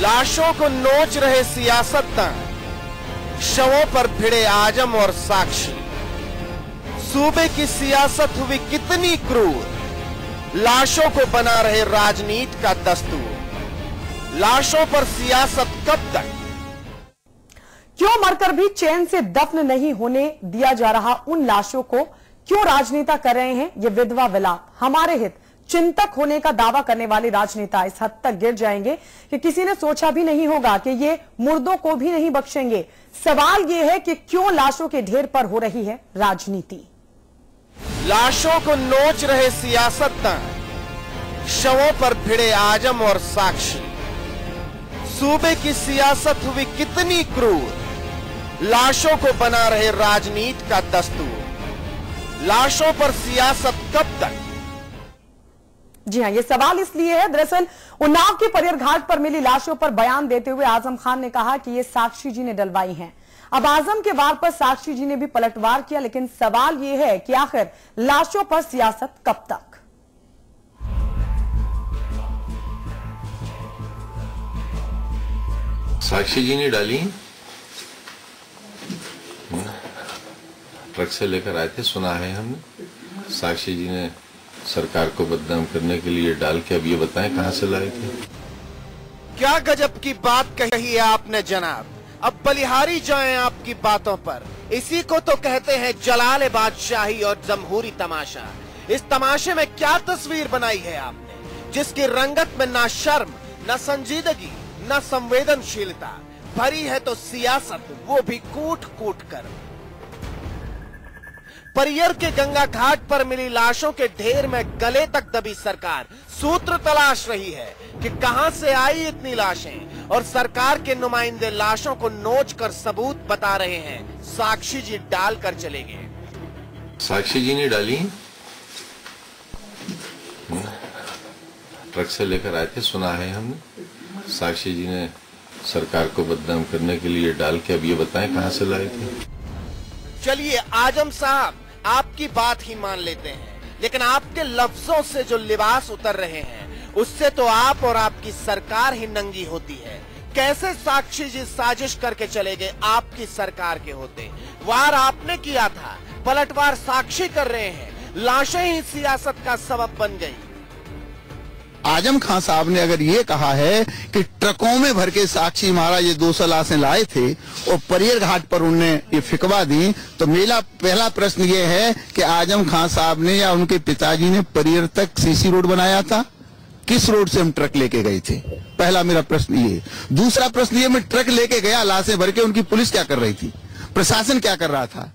लाशों को नोच रहे सियासतदान, शवों पर भिड़े आजम और साक्षी। सूबे की सियासत हुई कितनी क्रूर, लाशों को बना रहे राजनीति का दस्तूर। लाशों पर सियासत कब तक? क्यों मरकर भी चैन से दफन नहीं होने दिया जा रहा उन लाशों को? क्यों राजनेता कर रहे हैं ये विधवा विलाप? हमारे हित चिंतक होने का दावा करने वाले राजनेता इस हद तक गिर जाएंगे कि किसी ने सोचा भी नहीं होगा कि ये मुर्दों को भी नहीं बख्शेंगे। सवाल ये है कि क्यों लाशों के ढेर पर हो रही है राजनीति? लाशों को नोच रहे सियासतदान, शवों पर भिड़े आजम और साक्षी। सूबे की सियासत हुई कितनी क्रूर, लाशों को बना रहे राजनीति का दस्तूर। लाशों पर सियासत कब तक? जी हां, ये सवाल इसलिए है, दरअसल उन्नाव के परियर घाट पर मिली लाशों पर बयान देते हुए आजम खान ने कहा कि ये साक्षी जी ने डलवाई हैं। अब आजम के वार पर साक्षी जी ने भी पलटवार किया, लेकिन सवाल ये है कि आखिर लाशों पर सियासत कब तक? साक्षी जी ने डाली, ट्रक से लेकर आए थे, सुना है हमने। साक्षी जी ने सरकार को बदनाम करने के लिए डाल के अब ये बताएं कहां से लाए थे। क्या गजब की बात कही है आपने जनाब। अब बलिहारी जाएं आपकी बातों पर। इसी को तो कहते हैं जलाल बादशाही और जमहूरी तमाशा। इस तमाशे में क्या तस्वीर बनाई है आपने, जिसकी रंगत में ना शर्म, ना संजीदगी, ना संवेदनशीलता, भरी है तो सियासत, वो भी कूट कूट कर। परियर के गंगा घाट पर मिली लाशों के ढेर में गले तक दबी सरकार सूत्र तलाश रही है कि कहां से आई इतनी लाशें, और सरकार के नुमाइंदे लाशों को नोच कर सबूत बता रहे हैं। साक्षी जी डाल कर चले गए। साक्षी जी ने डाली, ट्रक से लेकर आए थे, सुना है हमने। साक्षी जी ने सरकार को बदनाम करने के लिए डाल के अब ये बताएं कहां से लाए थे। चलिए आजम साहब, आपकी बात ही मान लेते हैं, लेकिन आपके लफ्जों से जो लिबास उतर रहे हैं उससे तो आप और आपकी सरकार ही नंगी होती है। कैसे साक्षी जी साजिश करके चले गए आपकी सरकार के होते? वार आपने किया था, पलटवार साक्षी कर रहे हैं। लाशें ही सियासत का सबब बन गई। आजम खान साहब ने अगर ये कहा है कि ट्रकों में भर के साक्षी महाराज ये 200 लाशें लाए थे और परियर घाट पर उन्होंने ये फिकवा दी, तो मेरा पहला प्रश्न ये है कि आजम खान साहब ने या उनके पिताजी ने परियर तक सीसी रोड बनाया था? किस रोड से हम ट्रक लेके गए थे? पहला मेरा प्रश्न ये। दूसरा प्रश्न ये, मैं ट्रक लेके गया लाशें भर के, उनकी पुलिस क्या कर रही थी, प्रशासन क्या कर रहा था?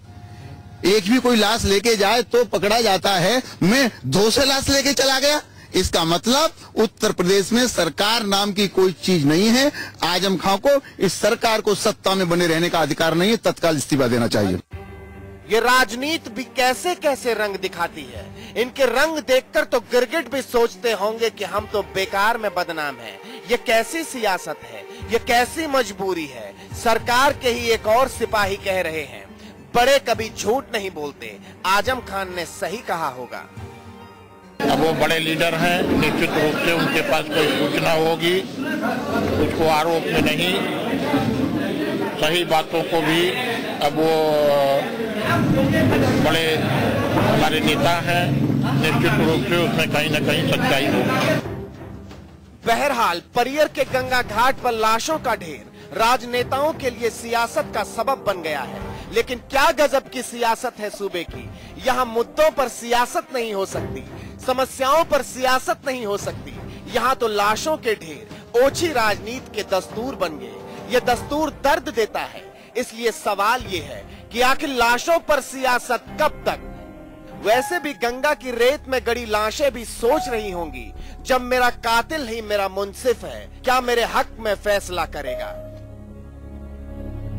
एक भी कोई लाश लेके जाए तो पकड़ा जाता है, मैं 200 लाश लेके चला गया। इसका मतलब उत्तर प्रदेश में सरकार नाम की कोई चीज नहीं है। आजम खां को, इस सरकार को सत्ता में बने रहने का अधिकार नहीं है, तत्काल इस्तीफा देना चाहिए। ये राजनीति भी कैसे कैसे रंग दिखाती है। इनके रंग देखकर तो गिरगिट भी सोचते होंगे कि हम तो बेकार में बदनाम हैं। ये कैसी सियासत है, ये कैसी मजबूरी है। सरकार के ही एक और सिपाही कह रहे हैं, बड़े कभी झूठ नहीं बोलते। आजम खान ने सही कहा होगा। अब वो बड़े लीडर हैं, निश्चित रूप से उनके पास कोई सूचना होगी, उसको आरोप में नहीं, सही बातों को भी। अब वो बड़े हमारे नेता हैं, निश्चित रूप से उसमें कहीं न कहीं सच्चाई होगी। बहरहाल परियर के गंगा घाट पर लाशों का ढेर राजनेताओं के लिए सियासत का सबब बन गया है। लेकिन क्या गजब की सियासत है सूबे की। यहाँ मुद्दों पर सियासत नहीं हो सकती, समस्याओं पर सियासत नहीं हो सकती। यहाँ तो लाशों के ढेर ओछी राजनीति के दस्तूर बन गए। ये दस्तूर दर्द देता है। इसलिए सवाल ये है कि आखिर लाशों पर सियासत कब तक? वैसे भी गंगा की रेत में गड़ी लाशें भी सोच रही होंगी, जब मेरा कातिल ही मेरा मुंसिफ है, क्या मेरे हक में फैसला करेगा?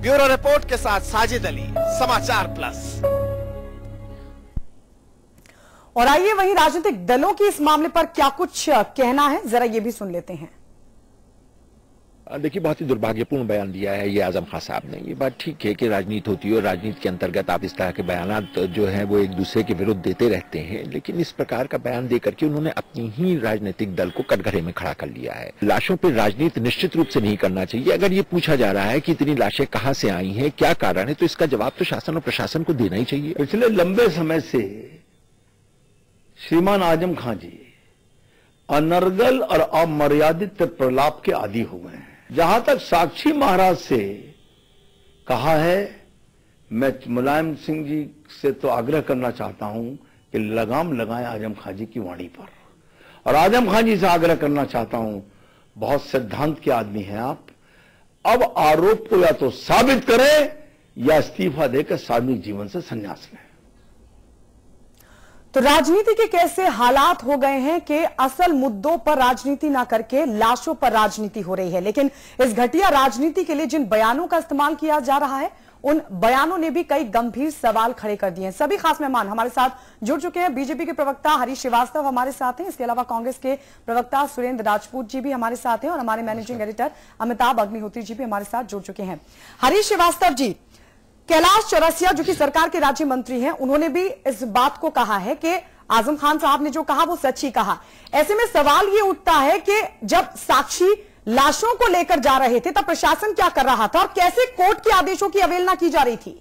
ब्यूरो रिपोर्ट के साथ साजिद अली, समाचार प्लस। और आइए वहीं राजनीतिक दलों की इस मामले पर क्या कुछ कहना है, जरा ये भी सुन लेते हैं। देखिए, बहुत ही दुर्भाग्यपूर्ण बयान दिया है ये आजम खान साहब ने। ये बात ठीक है कि राजनीति होती है और राजनीति के अंतर्गत आप इस तरह के बयानात जो हैं वो एक दूसरे के विरुद्ध देते रहते हैं, लेकिन इस प्रकार का बयान देकर के उन्होंने अपनी ही राजनीतिक दल को कटघरे में खड़ा कर लिया है। लाशों पर राजनीति निश्चित रूप से नहीं करना चाहिए। अगर ये पूछा जा रहा है कि इतनी लाशें कहां से आई हैं, क्या कारण है, तो इसका जवाब तो शासन और प्रशासन को देना ही चाहिए। पिछले लंबे समय से श्रीमान आजम खान जी अनर्गल और अमर्यादित प्रलाप के आदी हो गए हैं। जहां तक साक्षी महाराज से कहा है, मैं मुलायम सिंह जी से तो आग्रह करना चाहता हूं कि लगाम लगाएं आजम खान जी की वाणी पर, और आजम खान जी से आग्रह करना चाहता हूं, बहुत सिद्धांत के आदमी हैं आप, अब आरोप को या तो साबित करें या इस्तीफा देकर सार्वजनिक जीवन से संन्यास लें। तो राजनीति के कैसे हालात हो गए हैं कि असल मुद्दों पर राजनीति ना करके लाशों पर राजनीति हो रही है। लेकिन इस घटिया राजनीति के लिए जिन बयानों का इस्तेमाल किया जा रहा है, उन बयानों ने भी कई गंभीर सवाल खड़े कर दिए हैं। सभी खास मेहमान हमारे साथ जुड़ चुके हैं। बीजेपी के प्रवक्ता हरीश श्रीवास्तव हमारे साथ हैं, इसके अलावा कांग्रेस के प्रवक्ता सुरेंद्र राजपूत जी भी हमारे साथ हैं और हमारे मैनेजिंग एडिटर अमिताभ अग्निहोत्री जी भी हमारे साथ जुड़ चुके हैं। हरीश श्रीवास्तव जी, कैलाश चौरसिया जो कि सरकार के राज्य मंत्री हैं, उन्होंने भी इस बात को कहा है कि आजम खान साहब ने जो कहा वो सच ही कहा। ऐसे में सवाल ये उठता है कि जब साक्षी लाशों को लेकर जा रहे थे तब प्रशासन क्या कर रहा था और कैसे कोर्ट के आदेशों की अवहेलना की जा रही थी?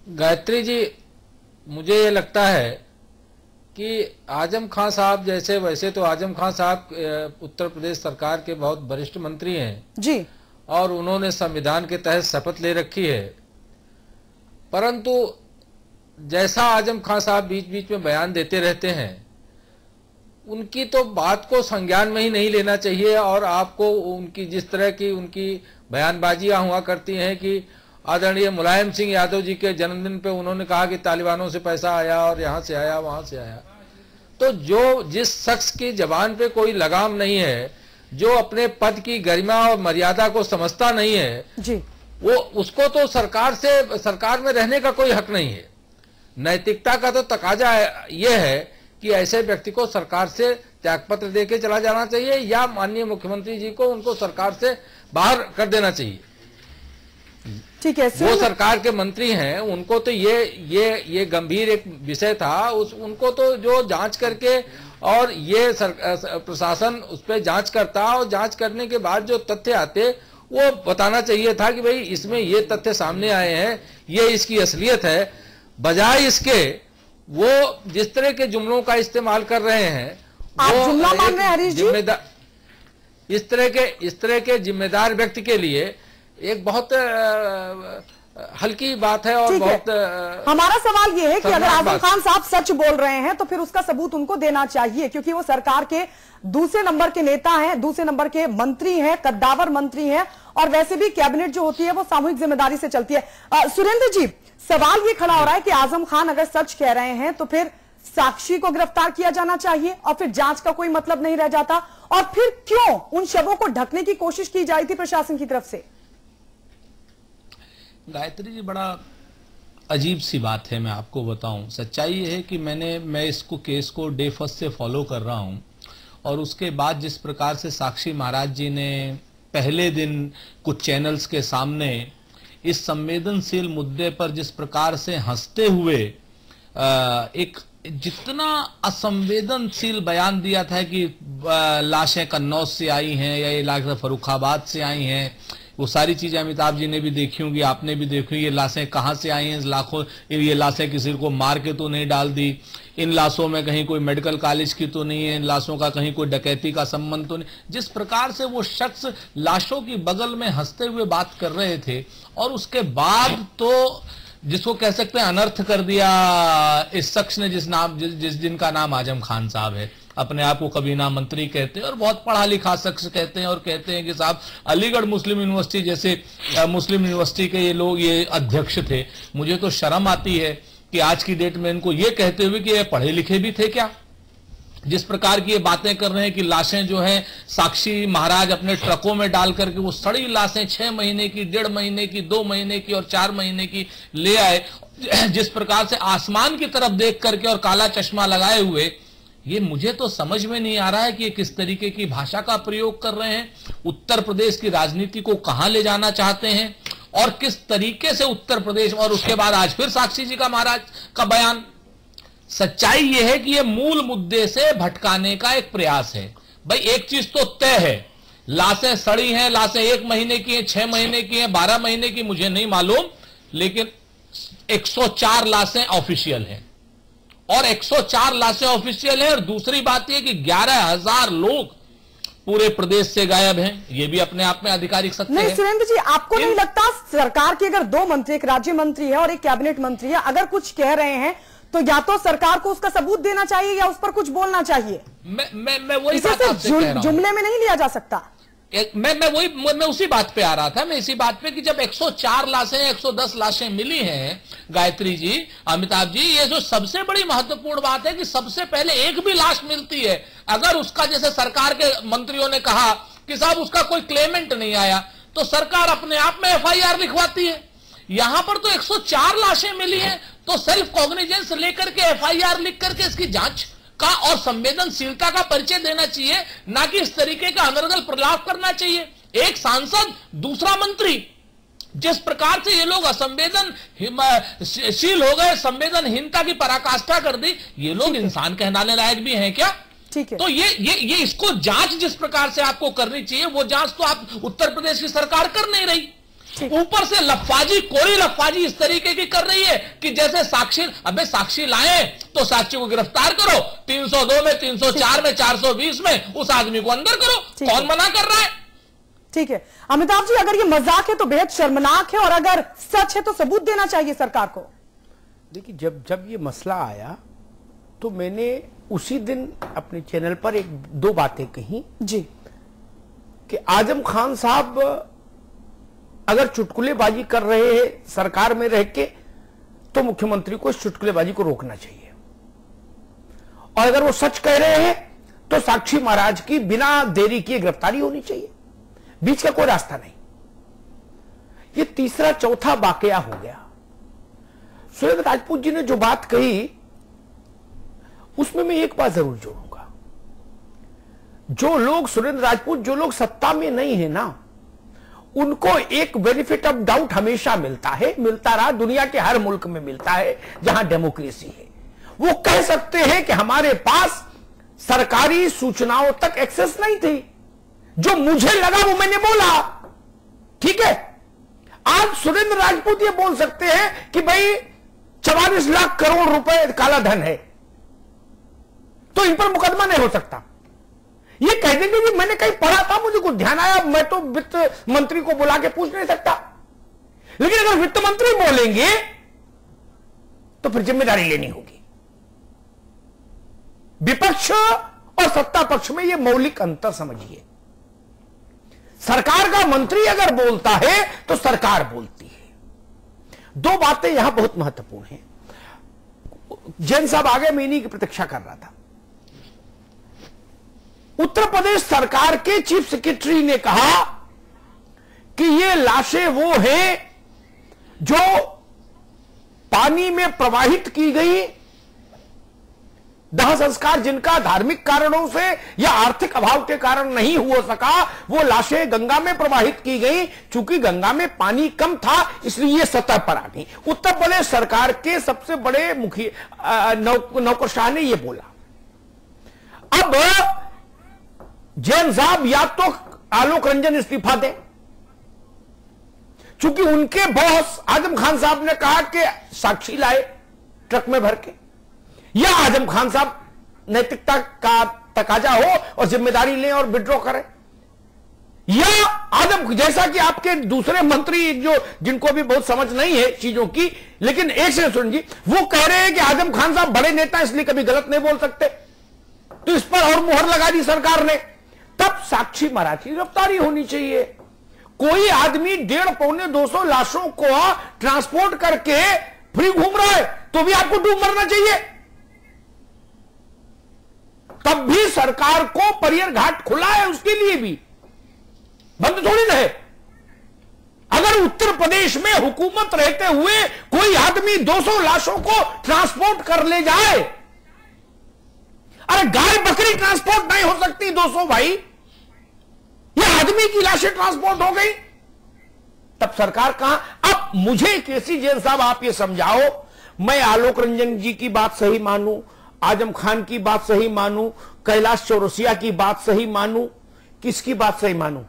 गायत्री जी, मुझे ये लगता है कि आजम खान साहब जैसे, वैसे तो आजम खान साहब उत्तर प्रदेश सरकार के बहुत वरिष्ठ मंत्री हैं जी, और उन्होंने संविधान के तहत शपथ ले रखी है, परंतु जैसा आजम खान साहब बीच बीच में बयान देते रहते हैं, उनकी तो बात को संज्ञान में ही नहीं लेना चाहिए। और आपको उनकी जिस तरह की उनकी बयानबाजियां हुआ करती हैं कि आदरणीय मुलायम सिंह यादव जी के जन्मदिन पे उन्होंने कहा कि तालिबानों से पैसा आया और यहां से आया वहां से आया, तो जो जिस शख्स की जबान पे कोई लगाम नहीं है, जो अपने पद की गरिमा और मर्यादा को समझता नहीं है जी, वो उसको तो सरकार में रहने का कोई हक नहीं है। नैतिकता का तो तकाजा ये है कि ऐसे व्यक्ति को सरकार से त्यागपत्र देके चला जाना चाहिए या माननीय मुख्यमंत्री जी को उनको सरकार से बाहर कर देना चाहिए। ठीक है, वो सरकार के मंत्री हैं, उनको तो ये गंभीर एक विषय था, उनको तो जो जांच करके और ये प्रशासन उस पर जांच करता और जांच करने के बाद जो तथ्य आते वो बताना चाहिए था कि भाई इसमें ये तथ्य सामने आए हैं, ये इसकी असलियत है। बजाय इसके वो जिस तरह के जुमलों का इस्तेमाल कर रहे हैं, आप जुमला मान रहे हैं हरीश जी? इस तरह के जिम्मेदार व्यक्ति के लिए एक बहुत हल्की बात है और बहुत हमारा सवाल ये है कि अगर आजम खान साहब सच बोल रहे हैं तो फिर उसका सबूत उनको देना चाहिए, क्योंकि वो सरकार के दूसरे नंबर के नेता हैं, दूसरे नंबर के मंत्री हैं, कद्दावर मंत्री हैं, और वैसे भी कैबिनेट जो होती है वो सामूहिक जिम्मेदारी से चलती है। सुरेंद्र जी, सवाल ये खड़ा हो रहा है कि आजम खान अगर सच कह रहे हैं तो फिर साक्षी को गिरफ्तार किया जाना चाहिए और फिर जांच का कोई मतलब नहीं रह जाता, और फिर क्यों उन शवों को ढकने की कोशिश की जाई थी प्रशासन की तरफ से? गायत्री जी, बड़ा अजीब सी बात है, मैं आपको बताऊं। सच्चाई ये है कि मैं इसको केस को डे फर्स्ट से फॉलो कर रहा हूं, और उसके बाद जिस प्रकार से साक्षी महाराज जी ने पहले दिन कुछ चैनल्स के सामने इस संवेदनशील मुद्दे पर जिस प्रकार से हंसते हुए एक जितना असंवेदनशील बयान दिया था कि लाशें कन्नौज से आई हैं या ये लाशें फर्रुखाबाद से आई हैं, वो सारी चीजें अमिताभ जी ने भी देखी होंगी, आपने भी देखी, ये लाशें कहां से आई हैं, ये लाशें किसी को मार के तो नहीं डाल दी, इन लाशों में कहीं कोई मेडिकल कॉलेज की तो नहीं है, इन लाशों का कहीं कोई डकैती का संबंध तो नहीं। जिस प्रकार से वो शख्स लाशों की बगल में हंसते हुए बात कर रहे थे, और उसके बाद तो जिसको कह सकते हैं अनर्थ कर दिया इस शख्स ने जिनका नाम आजम खान साहब है। अपने आप को कबीना मंत्री कहते हैं और बहुत पढ़ा लिखा शख्स कहते हैं, और कहते हैं कि साहब अलीगढ़ मुस्लिम यूनिवर्सिटी जैसे मुस्लिम यूनिवर्सिटी के ये लोग ये अध्यक्ष थे। मुझे तो शर्म आती है कि आज की डेट में इनको ये कहते हुए कि ये पढ़े लिखे भी थे क्या। जिस प्रकार की ये बातें कर रहे हैं कि लाशें जो हैं साक्षी महाराज अपने ट्रकों में डाल करके वो सड़ी लाशें 6 महीने की, 1.5 महीने की, 2 महीने की और 4 महीने की ले आए। जिस प्रकार से आसमान की तरफ देख करके और काला चश्मा लगाए हुए ये मुझे तो समझ में नहीं आ रहा है कि ये किस तरीके की भाषा का प्रयोग कर रहे हैं, उत्तर प्रदेश की राजनीति को कहां ले जाना चाहते हैं और किस तरीके से उत्तर प्रदेश। और उसके बाद आज फिर साक्षी जी का महाराज का बयान। सच्चाई यह है कि यह मूल मुद्दे से भटकाने का एक प्रयास है। भाई एक चीज तो तय है, लाशें सड़ी हैं, लाशें 1 महीने की हैं, 6 महीने की हैं, 12 महीने की, मुझे नहीं मालूम, लेकिन 104 लाशें ऑफिशियल हैं और 104 लाशें ऑफिशियल हैं। और दूसरी बात यह कि 11,000 लोग पूरे प्रदेश से गायब हैं। यह भी अपने आप में आधिकारिक सत्य है। नहीं सुरेंद्र जी, आपको नहीं लगता सरकार के अगर 2 मंत्री, एक राज्य मंत्री है और एक कैबिनेट मंत्री है, अगर कुछ कह रहे हैं तो या तो सरकार को उसका सबूत देना चाहिए या उस पर कुछ बोलना चाहिए। मैं वही बात आपसे कह रहा हूं, जुमले में नहीं लिया जा सकता। मैं उसी बात पे आ रहा था, मैं इसी बात पे कि जब 104 लाशें 110 लाशें मिली हैं गायत्री जी, अमिताभ जी, ये जो सबसे बड़ी महत्वपूर्ण बात है कि सबसे पहले एक भी लाश मिलती है, अगर उसका जैसे सरकार के मंत्रियों ने कहा कि साहब उसका कोई क्लेमेंट नहीं आया, तो सरकार अपने आप में FIR लिखवाती है। यहां पर तो 104 लाशें मिली हैं, तो सेल्फ कॉग्निजेंस लेकर के FIR लिख करके इसकी जांच का और संवेदनशीलता का परिचय देना चाहिए, ना कि इस तरीके का अनर्गल प्रलाप करना चाहिए। एक सांसद, दूसरा मंत्री, जिस प्रकार से ये लोग असंवेदनशील हो गए, संवेदनहीनता की पराकाष्ठा कर दी, ये लोग इंसान कहलाने लायक भी हैं क्या? ठीक है। तो ये इसको जांच जिस प्रकार से आपको करनी चाहिए, वो जांच तो आप उत्तर प्रदेश की सरकार कर नहीं रही। ऊपर से लफाजी, कोरी लफाजी इस तरीके की कर रही है कि जैसे साक्षी, अबे साक्षी लाए तो साक्षी को गिरफ्तार करो, 302 में, 304 में, 420 में उस आदमी को अंदर करो। कौन मना कर रहा है? ठीक है अमिताभ जी, अगर ये मजाक है तो बेहद शर्मनाक है और अगर सच है तो सबूत देना चाहिए सरकार को। देखिए, जब ये मसला आया तो मैंने उसी दिन अपने चैनल पर 1-2 बातें कही जी, कि आजम खान साहब अगर चुटकुलेबाजी कर रहे हैं सरकार में रह के, तो मुख्यमंत्री को इस चुटकुलेबाजी को रोकना चाहिए, और अगर वो सच कह रहे हैं तो साक्षी महाराज की बिना देरी किए गिरफ्तारी होनी चाहिए। बीच का कोई रास्ता नहीं। ये तीसरा चौथा वाकया हो गया। सुरेंद्र राजपूत जी ने जो बात कही उसमें मैं एक बात जरूर जोड़ूंगा। जो लोग, सुरेंद्र राजपूत, जो लोग सत्ता में नहीं है ना, उनको एक बेनिफिट ऑफ डाउट हमेशा मिलता है, मिलता रहा, दुनिया के हर मुल्क में मिलता है जहां डेमोक्रेसी है। वो कह सकते हैं कि हमारे पास सरकारी सूचनाओं तक एक्सेस नहीं थी, जो मुझे लगा वो मैंने बोला। ठीक है, आज सुरेंद्र राजपूत ये बोल सकते हैं कि भाई 44 लाख करोड़ रुपए काला धन है, तो इन पर मुकदमा नहीं हो सकता। ये कह देंगे कि मैंने कहीं पढ़ा था, मुझे कुछ ध्यान आया, मैं तो वित्त मंत्री को बुला के पूछ नहीं सकता। लेकिन अगर वित्त मंत्री बोलेंगे तो फिर जिम्मेदारी लेनी होगी। विपक्ष और सत्ता पक्ष में यह मौलिक अंतर समझिए। सरकार का मंत्री अगर बोलता है तो सरकार बोलती है। 2 बातें यहां बहुत महत्वपूर्ण हैं। जैन साहब आगे, मैं इन्हीं की प्रतीक्षा कर रहा था। उत्तर प्रदेश सरकार के चीफ सेक्रेटरी ने कहा कि ये लाशें वो हैं जो पानी में प्रवाहित की गई, दाह संस्कार जिनका धार्मिक कारणों से या आर्थिक अभाव के कारण नहीं हो सका, वो लाशें गंगा में प्रवाहित की गई। चूंकि गंगा में पानी कम था इसलिए ये सतह पर आ गई। उत्तर प्रदेश सरकार के सबसे बड़े मुखिया नौकरशाह ने यह बोला। अब जैन साहब या तो आलोक रंजन इस्तीफा दें, चूंकि उनके बॉस आजम खान साहब ने कहा कि साक्षी लाए ट्रक में भर के, या आजम खान साहब नैतिकता का तकाजा हो और जिम्मेदारी लें और विड्रॉ करें, या आजम, जैसा कि आपके दूसरे मंत्री जो जिनको भी बहुत समझ नहीं है चीजों की, लेकिन एक से सुन जी, वो कह रहे हैं कि आजम खान साहब बड़े नेता इसलिए कभी गलत नहीं बोल सकते, तो इस पर और मुहर लगा दी सरकार ने। तब साक्षी महाराज की गिरफ्तारी होनी चाहिए। कोई आदमी 150-200 लाशों को ट्रांसपोर्ट करके फ्री घूम रहा है तो भी आपको डूब मरना चाहिए। तब भी सरकार को परियर घाट खुला है, उसके लिए भी बंद थोड़ी रहे। अगर उत्तर प्रदेश में हुकूमत रहते हुए कोई आदमी 200 लाशों को ट्रांसपोर्ट कर ले जाए, अरे गाय बकरी ट्रांसपोर्ट नहीं हो सकती 200 भाई, ये आदमी की लाशें ट्रांसपोर्ट हो गई, तब सरकार कहां? अब मुझे केसी जैन साहब आप ये समझाओ, मैं आलोक रंजन जी की बात सही मानूं, आजम खान की बात सही मानूं, कैलाश चौरसिया की बात सही मानूं, किसकी बात सही मानूं?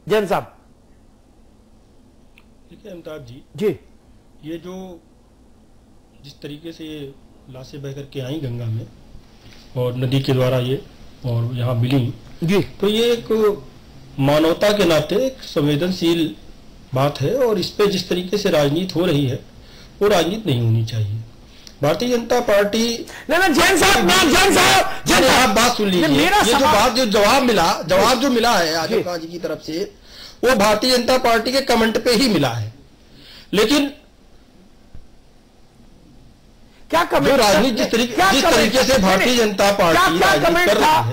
जैन साहब। देखिए अमिताभ जी, ये जो जिस तरीके से ये लाशें बह करके आई गंगा में और नदी के द्वारा ये और यहाँ मिली जी, तो ये एक मानवता के नाते एक संवेदनशील बात है और इस पे जिस तरीके से राजनीति हो रही है वो राजनीति नहीं होनी चाहिए। भारतीय जनता पार्टी जैन साहब आप बात सुन लीजिए, ये जो बात जवाब जो मिला है आजम खान जी की तरफ से वो भारतीय जनता पार्टी के कमेंट पे ही मिला है, लेकिन क्या कमेंट, राजनीति जिस तरीके से भारतीय जनता पार्टी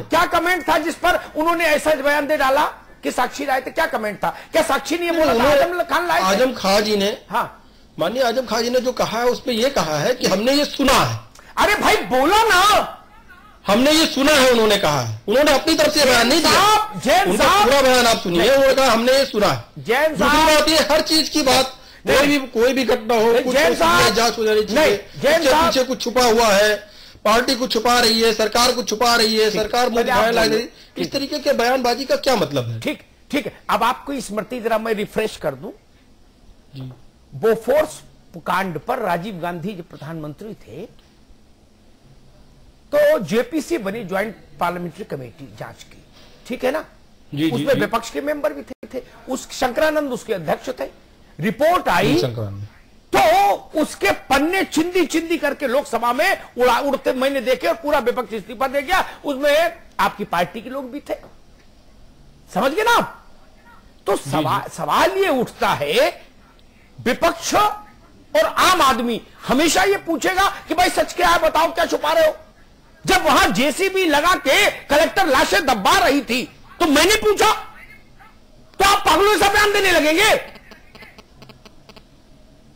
क्या कमेंट था जिस पर उन्होंने ऐसा बयान दे डाला कि साक्षी लाए थे? क्या कमेंट था? क्या साक्षी ने बोला आजम खान लाए? आजम खान जी ने, हाँ माननीय आजम खान जी ने जो कहा है उस पर यह कहा है कि हमने ये सुना है। अरे भाई बोलो ना, हमने ये सुना है, उन्होंने कहा है, उन्होंने अपनी तरफ से बयान नहीं दिया। जैन साहब पूरा बयान आप सुनिए, उन्होंने कहा हमने ये सुना है। जैन साहब ये हर चीज की बात, कोई भी घटना हो, जांच हो जानी चाहिए, पीछे कुछ छुपा हुआ है, पार्टी कुछ छुपा रही है, सरकार कुछ छुपा रही है, सरकार इस तरीके के बयानबाजी का क्या मतलब है? ठीक है। अब आपको स्मृति जरा मैं रिफ्रेश कर दूं। बोफोर्स कांड पर राजीव गांधी जब प्रधानमंत्री थे तो जेपीसी बनी, ज्वाइंट पार्लियामेंट्री कमेटी जांच की, ठीक है ना? उसमें विपक्ष के मेंबर भी थे, उस शंकरानंद उसके अध्यक्ष थे। रिपोर्ट आई तो उसके पन्ने चिंदी चिंदी करके लोकसभा में उड़ते मैंने देखे और पूरा विपक्ष इस्तीफा दे गया। उसमें आपकी पार्टी के लोग भी थे, समझ गए ना आप? तो सवाल ये उठता है, विपक्ष और आम आदमी हमेशा ये पूछेगा कि भाई सच क्या है, बताओ क्या छुपा रहे हो? जब वहां जेसीबी लगा के कलेक्टर लाशें दबा रही थी तो मैंने पूछा, तो आप पागलों से बयान देने लगेंगे,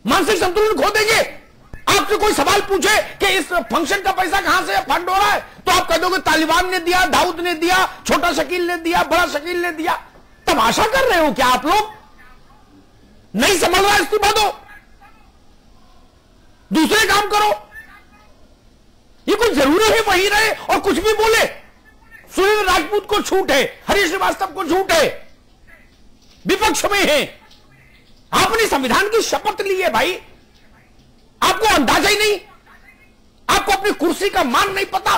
मानसिक संतुलन खो देंगे। आपसे कोई सवाल पूछे कि इस फंक्शन का पैसा कहां से फंड हो रहा है, तो आप कह दोगे तालिबान ने दिया, दाऊद ने दिया, छोटा शकील ने दिया, बड़ा शकील ने दिया। तमाशा कर रहे हो क्या आप लोग? नहीं संभल रहा, इस्तीफा दो, दूसरे काम करो। ये कोई जरूरी है वही रहे और कुछ भी बोले? सुनील राजपूत को छूट है, हरीश श्रीवास्तव को छूट है, विपक्ष में है। आपने संविधान की शपथ ली है भाई, आपको अंदाजा ही नहीं, आपको अपनी कुर्सी का मान नहीं पता।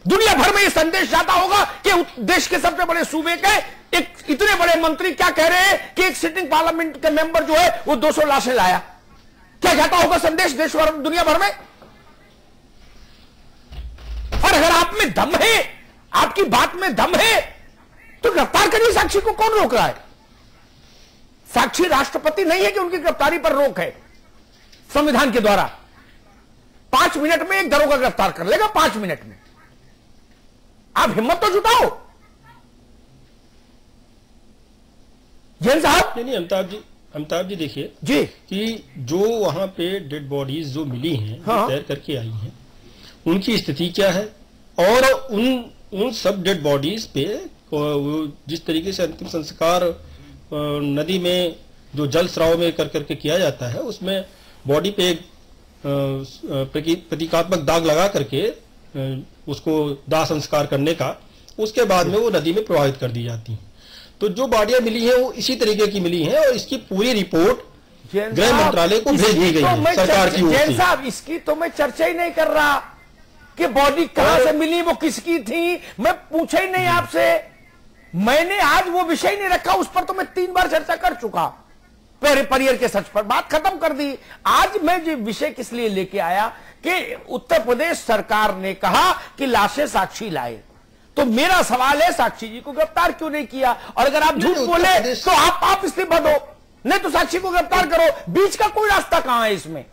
दुनिया भर में यह संदेश जाता होगा कि देश के सबसे बड़े सूबे के एक इतने बड़े मंत्री क्या कह रहे हैं कि एक सिटिंग पार्लियामेंट के मेंबर जो है वो 200 लाशें लाया। क्या जाता होगा संदेश देश भर, दुनिया भर में? और अगर आप में दम है, आपकी बात में दम है, तो गिरफ्तार करिए साक्षी को। कौन रोक रहा है? साक्षी राष्ट्रपति नहीं है कि उनकी गिरफ्तारी पर रोक है संविधान के द्वारा। 5 मिनट में एक दरोगा गिरफ्तार कर लेगा, 5 मिनट में। आप हिम्मत तो जुटाओ जैन साहब। नहीं अमिताभ जी देखिए जी कि जो वहां पे डेड बॉडीज जो मिली हैं, तैर करके आई हैं, उनकी स्थिति क्या है, और उन सब डेड बॉडीज पे जिस तरीके से अंतिम संस्कार नदी में जो जल स्राव में कर करके किया जाता है, उसमें बॉडी पे प्रतीकात्मक दाग लगा करके उसको दाह संस्कार करने का, उसके बाद में वो नदी में प्रवाहित कर दी जाती हैं। तो जो बॉडियां मिली हैं वो इसी तरीके की मिली हैं और इसकी पूरी रिपोर्ट गृह मंत्रालय को भेज दी गई है सरकार की ओर से। जैन साहब, इसकी तो मैं चर्चा ही नहीं कर रहा कि बॉडी कहां से मिली, वो किसकी थी, मैं पूछा ही नहीं आपसे। मैंने आज वो विषय नहीं रखा, उस पर तो मैं 3 बार चर्चा कर चुका, परियर के सच पर बात खत्म कर दी। आज मैं जो विषय किस लिए लेके आया कि उत्तर प्रदेश सरकार ने कहा कि लाशें साक्षी लाए, तो मेरा सवाल है साक्षी जी को गिरफ्तार क्यों नहीं किया? और अगर आप झूठ बोले तो आप इस्तीफा दो, नहीं तो साक्षी को गिरफ्तार करो। बीच का कोई रास्ता कहां है इसमें?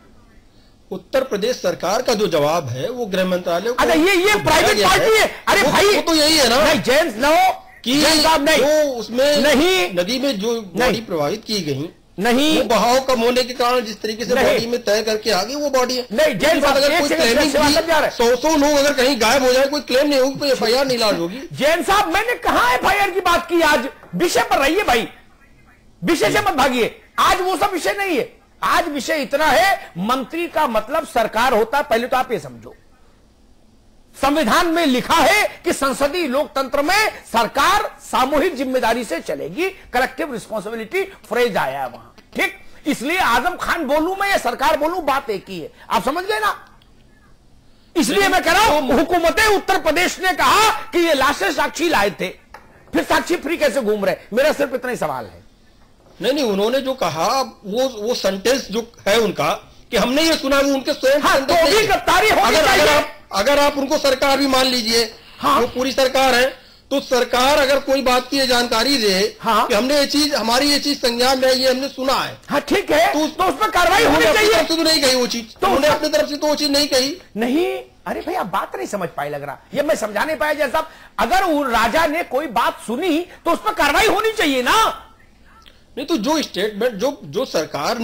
उत्तर प्रदेश सरकार का जो जवाब है वो गृह मंत्रालय को, अरे ये प्राइवेट पार्टी है। अरे भाई वो तो यही है ना, नहीं जेंस न हो कि नहीं, जो उसमें नहीं नदी में जो बॉडी प्रवाहित की गई नहीं, वो बहाव कम होने के कारण जिस तरीके से बॉडी में तय करके आ गई वो बॉडी है। नहीं, जैन साहब अगर कोई क्लेमिंग 100 लोग अगर कहीं गायब हो जाए, कोई क्लेम नहीं होगी, कोई एफआईआर नहीं लॉन्च होगी। जैन साहब, मैंने कहा एफआईआर की बात की, आज विषय पर रहिए भाई, विषय से मत भागिए। आज वो सब विषय नहीं है, आज विषय इतना है, मंत्री का मतलब सरकार होता है। पहले तो आप ये समझो, संविधान में लिखा है कि संसदीय लोकतंत्र में सरकार सामूहिक जिम्मेदारी से चलेगी, कलेक्टिव रिस्पॉन्सिबिलिटी फ्रेज आया है वहां, ठीक। इसलिए आजम खान बोलूं मैं या सरकार बोलूं, बात एक ही है, आप समझ गए ना। इसलिए मैं कह रहा हूं, हुकूमत उत्तर प्रदेश ने कहा कि ये लाशें साक्षी लाए थे, फिर साक्षी फ्री कैसे घूम रहे, मेरा सिर्फ इतना ही सवाल है। नहीं, उन्होंने जो कहा वो सेंटेंस जो है उनका कि हमने ये सुना, वो उनके स्वयं तो भी गिरफ्तारी होनी चाहिए। अगर आप उनको सरकार भी मान लीजिए, वो पूरी सरकार है, तो सरकार अगर कोई बात की जानकारी दे कि हमने ये चीज, हमारी ये चीज संज्ञान में ये हमने सुना है, हाँ ठीक है, तो उस पर कार्रवाई होनी चाहिए। तो नहीं कही वो चीज, तो उन्होंने अपनी तरफ से तो वो चीज नहीं कही। नहीं, अरे भाई आप बात नहीं समझ पाए लग रहा, ये मैं समझा नहीं पाया। जैसा अगर राजा ने कोई बात सुनी तो उस पर कार्रवाई होनी चाहिए ना। नहीं, तो जो स्टेटमेंट जो सरकार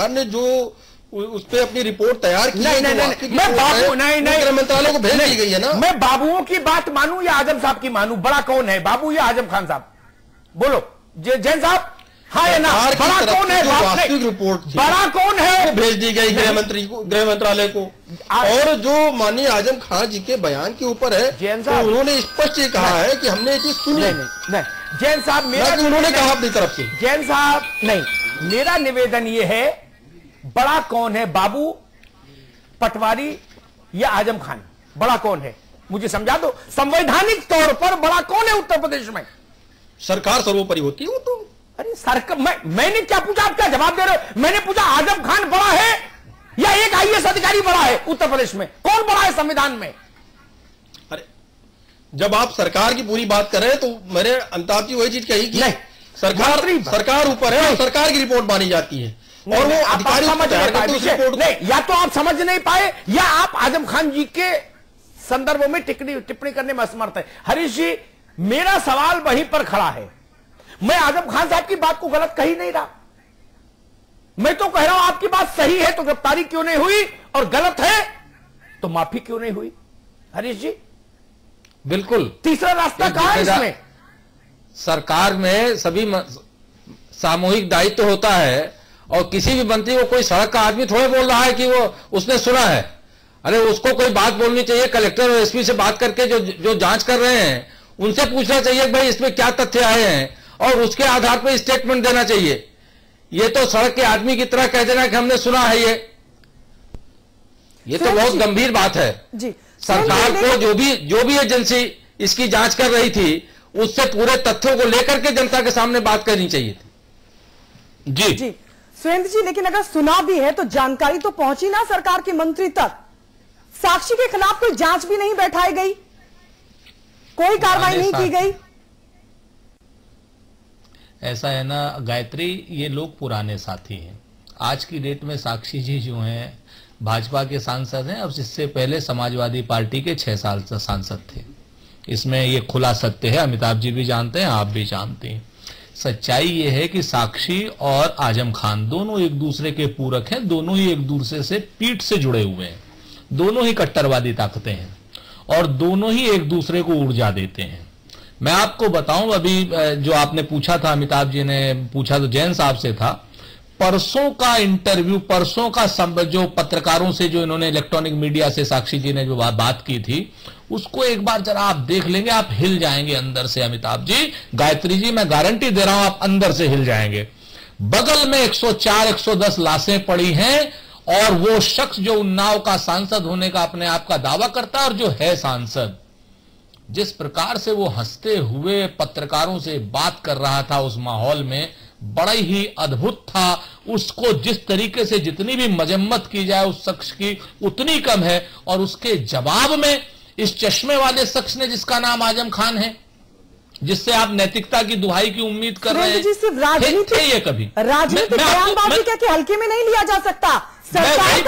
ने जो उस पर अपनी रिपोर्ट तैयार की, नहीं, मैं बाबू नहीं गृह मंत्रालय को भेज दी गई है ना। मैं बाबुओं की बात मानूं या आजम साहब की मानूं? बड़ा कौन है, बाबू या आजम खान साहब? बोलो जैन साहब, हाँ या ना? बड़ा कौन है? वास्तविक रिपोर्ट बड़ा कौन है? भेज दी गई गृह मंत्रालय को, और जो माननीय आजम खान जी के बयान के ऊपर है, जैन साहब उन्होंने स्पष्ट कहा है कि हमने ये चीज सुनी। नहीं, जैन साहब, मेरा उन्होंने कहा अपनी तरफ से। जैन साहब नहीं, मेरा निवेदन ये है, बड़ा कौन है, बाबू, पटवारी या आजम खान? बड़ा कौन है मुझे समझा दो। संवैधानिक तौर पर बड़ा कौन है उत्तर प्रदेश में? सरकार सर्वोपरि होती है वो तो। अरे सरकार, मैंने क्या पूछा, आप क्या जवाब दे रहे हो? मैंने पूछा आजम खान बड़ा है या एक आईएएस अधिकारी बड़ा है उत्तर प्रदेश में? कौन बड़ा है संविधान में? अरे जब आप सरकार की पूरी बात कर रहे हैं तो मैंने अमिताभ जी वही चीज कही कि नहीं, सरकार ऊपर है और सरकार की रिपोर्ट मानी जाती है, और वो अधिकारी समझ नहीं पाए। या तो आप समझ नहीं पाए या आप आजम खान जी के संदर्भ में टिप्पणी करने में असमर्थ है। हरीश जी, मेरा सवाल वहीं पर खड़ा है, मैं आजम खान साहब की बात को गलत कही नहीं रहा, मैं तो कह रहा हूं आपकी बात सही है तो गिरफ्तारी क्यों नहीं हुई, और गलत है तो माफी क्यों नहीं हुई? हरीश जी, बिल्कुल तीसरा रास्ता कहां है इसमें? सरकार में सभी सामूहिक दायित्व होता है, और किसी भी मंत्री को कोई सड़क का आदमी थोड़े बोल रहा है कि वो उसने सुना है। अरे उसको कोई बात बोलनी चाहिए, कलेक्टर और एसपी से बात करके जो जांच कर रहे हैं उनसे पूछना चाहिए कि भाई इसमें क्या तथ्य आए हैं, और उसके आधार पर स्टेटमेंट देना चाहिए। ये तो सड़क के आदमी की तरह कह देना कि हमने सुना है, ये तो बहुत गंभीर बात है जी। सरकार को जो भी एजेंसी इसकी जांच कर रही थी उससे पूरे तथ्यों को लेकर के जनता के सामने बात करनी चाहिए थी। जी सुरेंद्र जी, लेकिन अगर सुना भी है तो जानकारी तो पहुंची ना सरकार के मंत्री तक। साक्षी के खिलाफ कोई जांच भी नहीं बैठाई गई, कोई कार्रवाई नहीं की गई। ऐसा है ना गायत्री, ये लोग पुराने साथी हैं। आज की डेट में साक्षी जी जो हैं भाजपा के सांसद हैं, अब इससे पहले समाजवादी पार्टी के 6 साल से सांसद थे। इसमें ये खुला सत्य है, अमिताभ जी भी जानते हैं, आप भी जानते हैं। सच्चाई ये है कि साक्षी और आजम खान दोनों एक दूसरे के पूरक हैं, दोनों ही एक दूसरे से पीठ से जुड़े हुए हैं, दोनों ही कट्टरवादी ताकतें हैं और दोनों ही एक दूसरे को ऊर्जा देते हैं। मैं आपको बताऊं, अभी जो आपने पूछा था, अमिताभ जी ने पूछा तो जैन साहब से था, परसों का इंटरव्यू, परसों का जो पत्रकारों से जो इन्होंने इलेक्ट्रॉनिक मीडिया से साक्षी जी ने जो बात की थी, उसको एक बार जरा आप देख लेंगे, आप हिल जाएंगे अंदर से। अमिताभ जी, गायत्री जी, मैं गारंटी दे रहा हूं आप अंदर से हिल जाएंगे। बगल में 104-110 लाशें पड़ी हैं और वो शख्स जो उन्नाव का सांसद होने का अपने आप का दावा करता है और जो है सांसद, जिस प्रकार से वो हंसते हुए पत्रकारों से बात कर रहा था उस माहौल में, बड़ा ही अद्भुत था। उसको जिस तरीके से जितनी भी मजम्मत की जाए उस शख्स की उतनी कम है। और उसके जवाब में इस चश्मे वाले शख्स ने, जिसका नाम आजम खान है, जिससे आप नैतिकता की दुहाई की उम्मीद कर रहे हैं, राजनीतिक ये कभी राजनीतिक बयानबाजी क्या कि हल्के में नहीं लिया जा सकता। बयान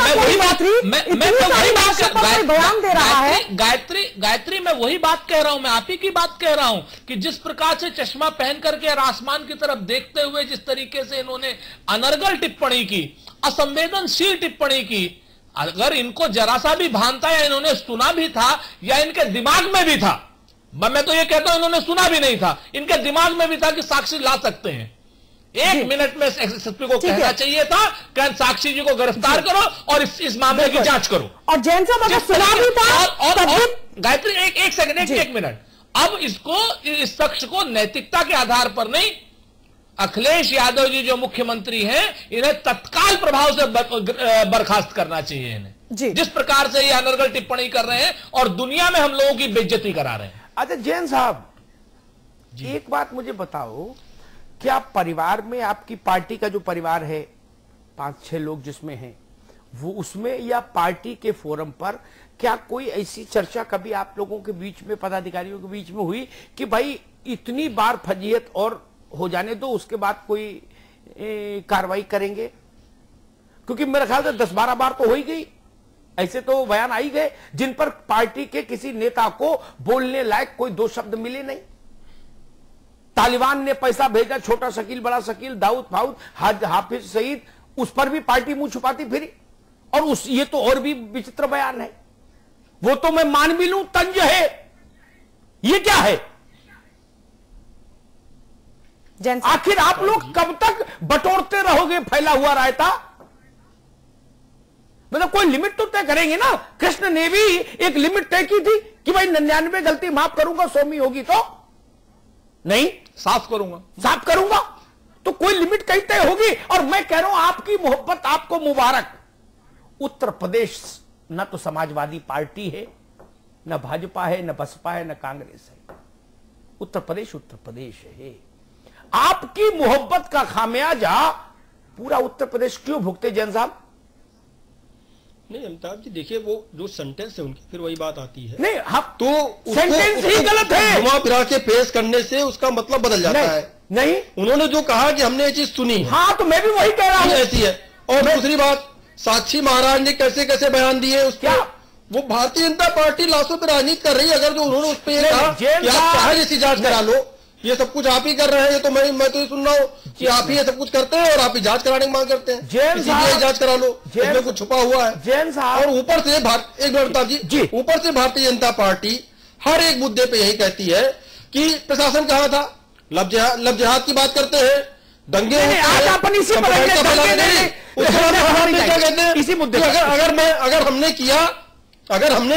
दे रहा है। गायत्री मैं वही बात कह रहा हूं, मैं आप ही की बात कह रहा हूं कि जिस प्रकार से चश्मा पहन करके और आसमान की तरफ देखते हुए जिस तरीके से इन्होंने अनर्गल टिप्पणी की, असंवेदनशील टिप्पणी की, अगर इनको जरा सा भी भानता या इन्होंने सुना भी था या इनके दिमाग में भी था, मैं तो ये कहता हूं इन्होंने सुना भी नहीं था, इनके दिमाग में भी था कि साक्षी ला सकते हैं, 1 मिनट में एसएसपी को कहना चाहिए था कि साक्षी जी को गिरफ्तार करो और इस मामले की जांच करो। और जैन साहब अगर सुना भी था और गायत्री एक सेकंड, एक मिनट, अब इसको इस शख्स को नैतिकता के आधार पर नहीं, अखिलेश यादव जी जो मुख्यमंत्री हैं इन्हें तत्काल प्रभाव से बर्खास्त करना चाहिए इन्हें, जिस प्रकार से ये अनर्गल टिप्पणी कर रहे हैं और दुनिया में हम लोगों की बेइज्जती करा रहे हैं। अच्छा जैन साहब, एक बात मुझे बताओ, क्या परिवार में आपकी पार्टी का जो परिवार है 5-6 लोग जिसमें हैं, वो उसमें या पार्टी के फोरम पर क्या कोई ऐसी चर्चा कभी आप लोगों के बीच में, पदाधिकारियों के बीच में हुई कि भाई इतनी बार फजीहत और हो जाने दो, उसके बाद कोई कार्रवाई करेंगे? क्योंकि मेरे ख्याल से 10-12 बार तो हो ही गई, ऐसे तो बयान आ ही गए जिन पर पार्टी के किसी नेता को बोलने लायक कोई 2 शब्द मिले नहीं। तालिबान ने पैसा भेजा, छोटा शकील, बड़ा शकील, दाऊद फाऊद, हाफिज सईद, उस पर भी पार्टी मुंह छुपाती फिरी। और ये तो और भी विचित्र बयान है, वो तो मैं मान भी लूं तंज है, ये क्या है? आखिर आप लोग कब तक बटोरते रहोगे फैला हुआ रायता? मतलब कोई लिमिट तो तय करेंगे ना। कृष्ण ने भी एक लिमिट तय की थी कि भाई 99 गलती माफ करूंगा, 100वीं होगी तो नहीं, साफ करूंगा। तो कोई लिमिट कहीं तय होगी। और मैं कह रहा हूं आपकी मोहब्बत आपको मुबारक। उत्तर प्रदेश न तो समाजवादी पार्टी है, न भाजपा है, न बसपा है, न कांग्रेस है। उत्तर प्रदेश है। आपकी मोहब्बत का खामियाजा पूरा उत्तर प्रदेश क्यों भुगते जैन साहब? नहीं अमिताभ जी, देखिए वो जो सेंटेंस है उनकी फिर वही बात आती है। नहीं हम तो सेंटेंस ही गलत है। घुमा फिरा के पेश करने से उसका मतलब बदल जाता है। नहीं, उन्होंने जो कहा कि हमने ये चीज सुनी, हाँ तो मैं भी वही कह रहा हूँ, ऐसी है। और दूसरी बात, साक्षी महाराज ने कैसे कैसे बयान दिए उस क्या वो भारतीय जनता पार्टी लाशों पर राजनीति कर रही है। अगर जो उन्होंने उस पर कहा कि आप चाहे जैसी जांच करा लो, ये सब कुछ आप ही कर रहे हैं, ये तो मैं तो ये सुन रहा हूँ कि आप ही ये सब कुछ करते हैं और आप ही जांच कराने की मांग करते हैं। सीबीआई जांच करा लो, इसमें कुछ छुपा हुआ है। जैन साहब, और ऊपर से एक मिनट अमिताभ जी, ऊपर से भारतीय जनता पार्टी हर एक मुद्दे पे यही कहती है कि प्रशासन कहाँ था। लब जिहाद की बात करते हैं, दंगे इसी मुद्दे। अगर हमने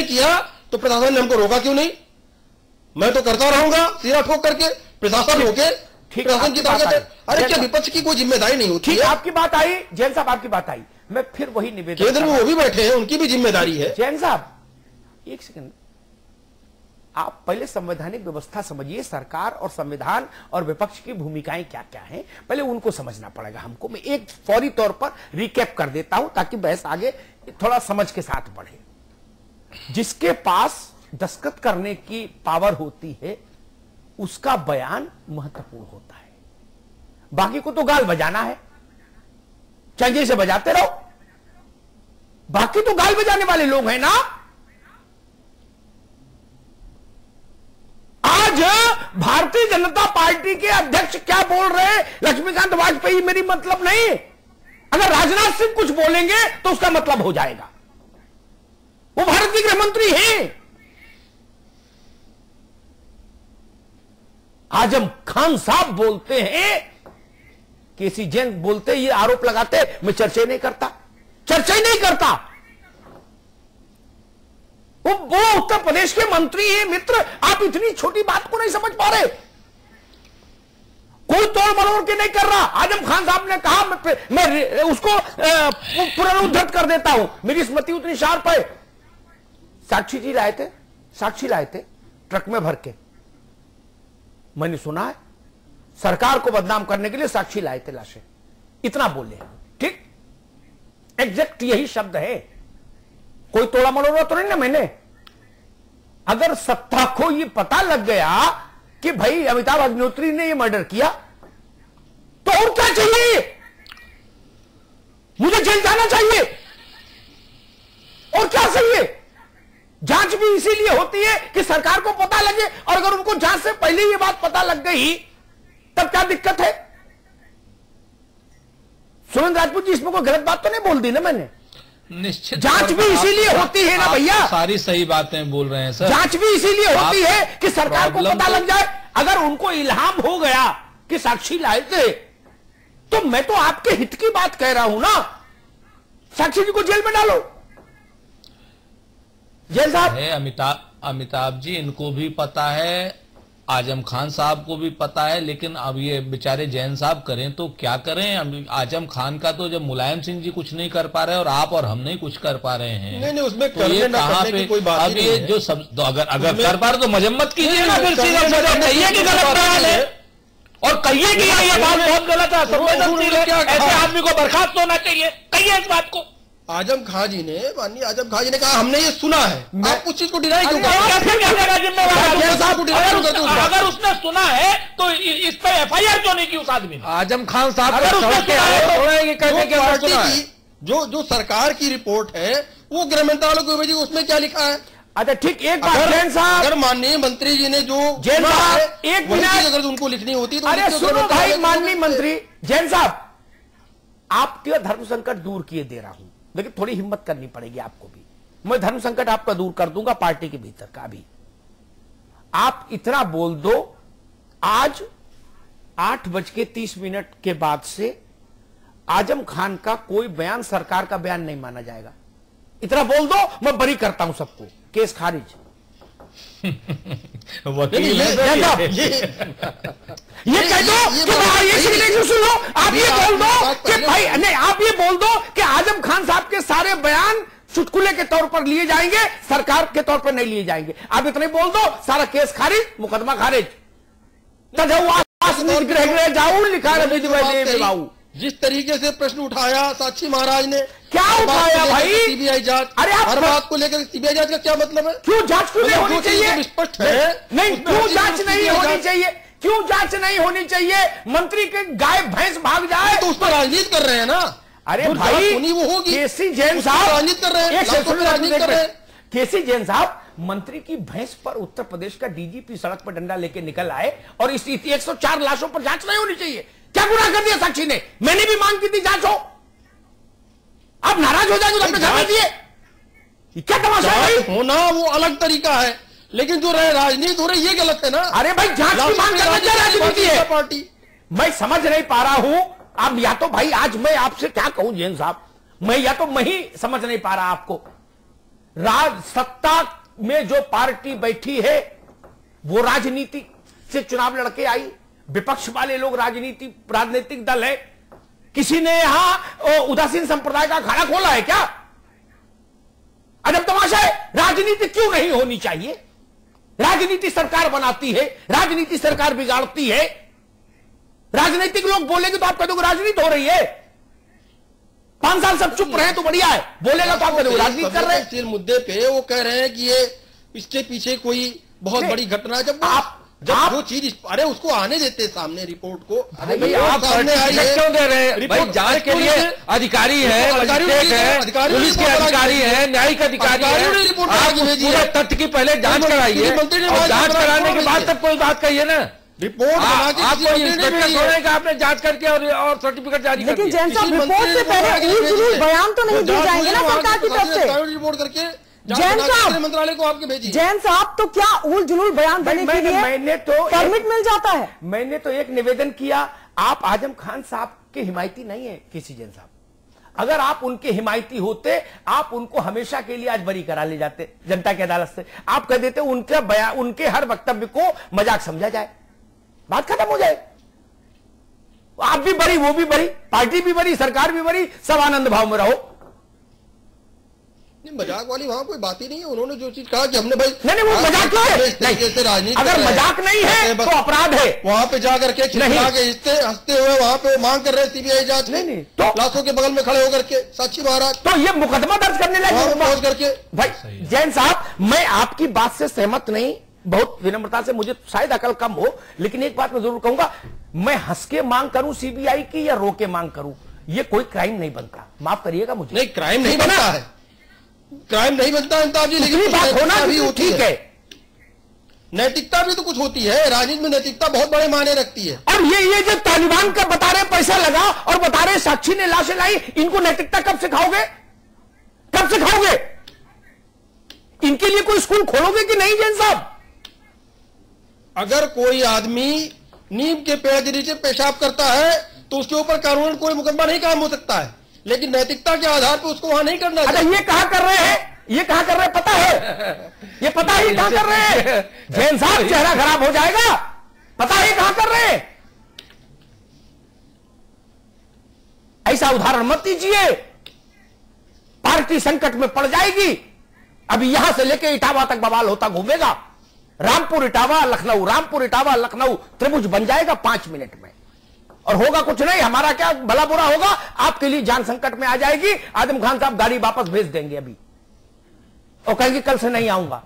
किया तो प्रशासन ने हमको रोका क्यों नहीं? मैं तो करता रहूंगा सिरा ठोक करके, प्रशासन होके प्रशासन की ताकत है। अरे क्या विपक्ष की कोई जिम्मेदारी नहीं होती है? आपकी बात आई जैन साहब, आपकी बात आई। मैं फिर वही निवेदन, केंद्र में वो भी बैठे हैं, उनकी भी जिम्मेदारी है। जैन साहब एक सेकंड, आप पहले संवैधानिक व्यवस्था समझिए, सरकार और संविधान और विपक्ष की भूमिकाएं क्या क्या हैं, पहले उनको समझना पड़ेगा हमको। मैं एक फौरी तौर पर रिकैप कर देता हूं ताकि बहस आगे थोड़ा समझ के साथ बढ़े। जिसके पास दस्तखत करने की पावर होती है उसका बयान महत्वपूर्ण होता है, बाकी को तो गाल बजाना है, चंगे से बजाते रहो। बाकी तो गाल बजाने वाले लोग हैं ना। आज भारतीय जनता पार्टी के अध्यक्ष क्या बोल रहे हैं, लक्ष्मीकांत वाजपेयी मेरी मतलब नहीं। अगर राजनाथ सिंह कुछ बोलेंगे तो उसका मतलब हो जाएगा, वो भारत के गृह मंत्री हैं। आजम खान साहब बोलते हैं, केसी जैन बोलते, ये आरोप लगाते, मैं चर्चा ही नहीं करता। वो उत्तर प्रदेश के मंत्री हैं। मित्र, आप इतनी छोटी बात को नहीं समझ पा रहे। कोई तोड़ मरोड़ के नहीं कर रहा। आजम खान साहब ने कहा, मैं उसको पुनरुद्धृत कर देता हूं, मेरी स्मृति उतनी शार्प है। साक्षी लाए थे ट्रक में भर के, मैंने सुना है सरकार को बदनाम करने के लिए साक्षी लाए थे लाशें, इतना बोले। ठीक, एग्जैक्ट यही शब्द है। कोई तोड़ा मरोड़ा तो नहीं ना मैंने। अगर सत्ता को ये पता लग गया कि भाई अमिताभ अग्निहोत्री ने ये मर्डर किया तो और क्या चाहिए? मुझे जेल जाना चाहिए। और क्या सही है? जांच भी इसीलिए होती है कि सरकार को पता लगे, और अगर उनको जांच से पहले ये बात पता लग गई तब क्या दिक्कत है? सुरेंद्र राजपूत जी, इसमें कोई गलत बात तो नहीं बोल दी ना मैंने? निश्चित जांच भी इसीलिए होती है ना भैया, सारी सही बातें बोल रहे हैं सर। जांच भी इसीलिए होती है कि सरकार को पता लग जाए। अगर उनको इल्हाम हो गया कि साक्षी लाए थे, तो मैं तो आपके हित की बात कह रहा हूं ना, साक्षी जी को जेल में डालो। जेल साहब, अमिताभ जी, इनको भी पता है, आजम खान साहब को भी पता है, लेकिन अब ये बेचारे जैन साहब करें तो क्या करें? आजम खान का तो जब मुलायम सिंह जी कुछ नहीं कर पा रहे और आप और हम नहीं कुछ कर पा रहे हैं, नहीं उसमें तो ये कहां पे कोई बात अब ये जो सब तो अगर कर पा रहे तो मजम्मत कीजिए ना, फिर सीधे कहिए कि गलत बयान है और कहिए कि ये बात बहुत गलत है, संवेदनशील है, ऐसे आदमी को बर्खास्त होना चाहिए, कहिए इस बात को। आजम खान जी ने, माननीय आजम खान जी ने कहा हमने ये सुना है, आप उस चीज को डिनाई क्यों करते हैं? अगर उसने सुना है तो इस पे एफआईआर क्यों नहीं की उस आदमी ने? आजम खान साहब जो सरकार की रिपोर्ट है वो गृह मंत्रालय को भेजी, उसमें क्या लिखा है? अच्छा ठीक, एक बात जैन साहब, अगर माननीय मंत्री जी ने जो जैन साहब एक मिनट, अगर उनको लिखनी होती तो अरे सुनो भाई, माननीय मंत्री जैन साहब, आपके धर्म संकट दूर किए दे रहा हूं, लेकिन थोड़ी हिम्मत करनी पड़ेगी आपको भी। मैं धर्म संकट आपका दूर कर दूंगा पार्टी के भीतर का भी। आप इतना बोल दो, आज 8:30 के बाद से आजम खान का कोई बयान सरकार का बयान नहीं माना जाएगा। इतना बोल दो, मैं बरी करता हूं सबको, केस खारिज। वकील ये कह दो कि सुनो, आप ये बोल दो कि भाई नहीं, आप ये बोल दो कि आजम खान साहब के सारे बयान चुटकुले के तौर पर लिए जाएंगे, सरकार के तौर पर नहीं लिए जाएंगे। आप इतने बोल दो, सारा केस खारिज, मुकदमा खारिज। जाऊ लिखा रहा, जिस तरीके से प्रश्न उठाया साक्षी महाराज ने, क्या उठाया भाई? सीबीआई जांच, अरे हर बात को लेकर सीबीआई जांच का क्या मतलब है? क्यों जांच क्यों नहीं होनी चाहिए? स्पष्ट है नहीं, क्यों जांच नहीं होनी चाहिए? क्यों जांच नहीं होनी चाहिए? मंत्री के गाय भैंस भाग जाए तो उस पर राजनीति कर रहे हैं ना। अरे भाई, वो होगी, केसी जैन साहब राजनीति कर रहे हैं, केसी जैन साहब, मंत्री की भैंस पर उत्तर प्रदेश का डीजीपी सड़क पर डंडा लेके निकल आए और इस 104 लाशों पर जांच नहीं होनी चाहिए। क्या गुनाह कर दिया साक्षी ने? मैंने भी मांग की थी जांच हो, आप नाराज हो जाएंगे तो अपने घर में दिए। क्या तमाशा है? होना वो अलग तरीका है, लेकिन जो राजनीति हो रही है ये गलत है ना। अरे भाई, जांच की मांग करना क्या राजनीति है? पार्टी मैं समझ नहीं पा रहा हूं। अब या तो भाई, आज मैं आपसे क्या कहूं जैन साहब, मैं ही समझ नहीं पा रहा आपको। सत्ता में जो पार्टी बैठी है वो राजनीति से चुनाव लड़के आई, विपक्ष वाले लोग राजनीतिक दल है। किसी ने यहां उदासीन संप्रदाय का अखाड़ा खोला है क्या? अजब तमाशा है। राजनीति क्यों नहीं होनी चाहिए? राजनीति सरकार बनाती है, राजनीति सरकार बिगाड़ती है। राजनीतिक लोग बोलेंगे तो आप कह दोगे राजनीति हो रही है। 5 साल सब चुप रहे तो बढ़िया है, बोलेगा तो आप कह दोगे राजनीति कर रहे हैं। मुद्दे पे वो कह रहे हैं कि ये इसके पीछे कोई बहुत बड़ी घटना है। जब वो चीज, अरे उसको आने देते सामने रिपोर्ट को। अरे भाई, आप सामने क्यों दे रहे हैं? भाई, जांच के लिए अधिकारी है, मजिस्ट्रेट है, पुलिस के अधिकारी है, न्यायिक अधिकारी है। आप पूरे तथ्य की पहले जांच कराइए और जांच कराने के बाद तब कोई बात कहिए ना। रिपोर्ट आपको इंस्पेक्टर छोड़ने का, आपने जांच करके और सर्टिफिकेट जारी कर दिया। लेकिन जैन साहब, रिपोर्ट से पहले उलझुल बयान तो नहीं दिए जाएंगे ना सरकार की तरफ से? रिपोर्ट करके जैन साहब, मंत्रालय को आपके भेजी। जैन साहब, तो क्या उल जुलूल बयान देने के लिए मैंने तो परमिट मिल जाता है? मैंने तो एक निवेदन किया, आप आजम खान साहब के हिमायती नहीं है केसी जैन साहब। अगर आप उनके हिमायती होते, आप उनको हमेशा के लिए आज बरी करा ले जाते जनता की अदालत से। आप कह देते उनका बयान, उनके हर वक्तव्य को मजाक समझा जाए, बात खत्म हो जाए। आप भी बरी, वो भी बरी, पार्टी भी बरी, सरकार भी बरी, सब आनंद भाव में रहो। मजाक वाली वहां कोई बात ही नहीं है। उन्होंने जो चीज कहा कि हमने भाई नहीं, वो मजाक क्यों है? राजनीति अगर मजाक नहीं है तो अपराध है। वहां पे जाकर के हंसते हुए वहां पे मांग कर रहे सीबीआई जांच। नहीं तो लाशों के बगल में खड़े होकर के साक्षी महाराज, तो ये मुकदमा दर्ज करने लगे पहुंच करके। भाई जैन साहब, मैं आपकी बात से सहमत नहीं, बहुत विनम्रता से, मुझे शायद अकल कम हो, लेकिन एक बात मैं जरूर कहूंगा, मैं हंस के मांग करूं सीबीआई की या रो के मांग करूं, ये कोई क्राइम नहीं बनता। माफ करिएगा मुझे। नहीं, क्राइम नहीं बनता है। क्राइम नहीं बनता अमिताभ जी, लेकिन बात होना भी होती ठीक है। नैतिकता भी तो कुछ होती है, राजनीति में नैतिकता बहुत बड़े मायने रखती है। और ये जो तालिबान का बता रहे पैसा लगा और बता रहे साक्षी ने लाशें लाई, इनको नैतिकता कब सिखाओगे, कब सिखाओगे? इनके लिए कोई स्कूल खोलोगे कि नहीं जैन साहब? अगर कोई आदमी नीम के पेड़ के नीचे पेशाब करता है तो उसके ऊपर कानून कोई मुकदमा नहीं काम हो सकता है, लेकिन नैतिकता के आधार पर उसको वहां नहीं करना चाहिए। ये कहां कर रहे हैं, ये कहां कर रहे हैं पता है? ये पता है कहां कर रहे हैं? जैन साहब चेहरा खराब हो जाएगा, पता है कहां कर रहे हैं? ऐसा उदाहरण मत दीजिए, पार्टी संकट में पड़ जाएगी। अभी यहां से लेकर इटावा तक बवाल होता घूमेगा। रामपुर इटावा लखनऊ, रामपुर इटावा लखनऊ त्रिभुज बन जाएगा 5 मिनट में, और होगा कुछ नहीं। हमारा क्या भला बुरा होगा, आपके लिए जान संकट में आ जाएगी। आजम खान साहब गाड़ी वापस भेज देंगे अभी, और कहेंगे कल से नहीं आऊंगा,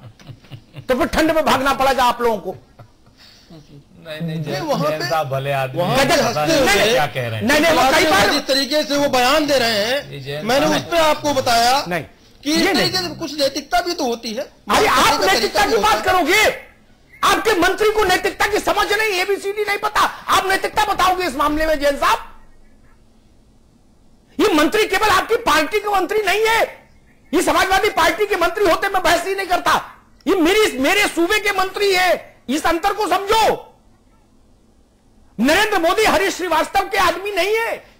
तो फिर ठंड में भागना पड़ेगा आप लोगों को। नहीं वहां पे भले आदमी क्या कह रहे हैं, नहीं जिस तरीके से वो बयान दे रहे हैं, मैंने उस पर आपको बताया नहीं कि इस तरीके से कुछ नैतिकता भी तो होती है। अरे आप नैतिकता की बात करोगे, आपके मंत्री को नैतिकता की समझ नहीं, एबीसीडी नहीं पता, आप नैतिकता बताओगे इस मामले में जैन साहब? ये मंत्री केवल आपकी पार्टी के मंत्री नहीं है, ये समाजवादी पार्टी के मंत्री होते मैं बहस ही नहीं करता, ये मेरे सूबे के मंत्री है। इस अंतर को समझो। नरेंद्र मोदी हरीश श्रीवास्तव के आदमी नहीं है,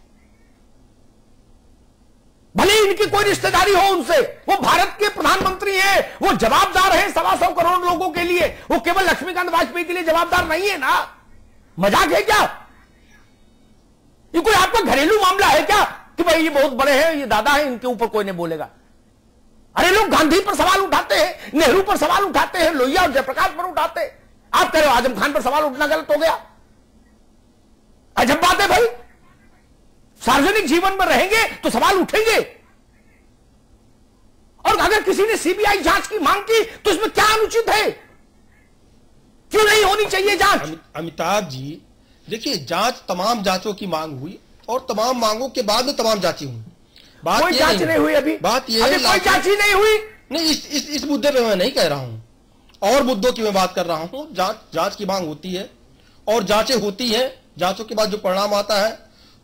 भले इनकी कोई रिश्तेदारी हो उनसे, वो भारत के प्रधानमंत्री हैं, वो जवाबदार हैं 125 करोड़ लोगों के लिए, वो केवल लक्ष्मीकांत वाजपेयी के लिए जवाबदार नहीं है ना। मजाक है क्या? ये कोई आपका घरेलू मामला है क्या कि भाई ये बहुत बड़े हैं, ये दादा हैं, इनके ऊपर कोई नहीं बोलेगा? अरे लोग गांधी पर सवाल उठाते हैं, नेहरू पर सवाल उठाते हैं, लोहिया और जयप्रकाश पर उठाते हैं, आप कह रहे हो आजम खान पर सवाल उठना गलत हो गया? अजब बात है भाई, सार्वजनिक जीवन में रहेंगे तो सवाल उठेंगे। और अगर किसी ने सीबीआई जांच की मांग की तो इसमें क्या अनुचित है? क्यों नहीं होनी चाहिए जांच? अमिताभ जी देखिए, जांच तमाम जांचों की मांग हुई और तमाम मांगों के बाद में तमाम जांचें हुई। बात कोई जांच नहीं हुई अभी, बात यह है कोई जांच ही नहीं हुई। नहीं, इस मुद्दे पे मैं नहीं कह रहा हूं, और मुद्दों की मैं बात कर रहा हूं। जांच की मांग होती है और जांचें होती है, जांचों के बाद जो परिणाम आता है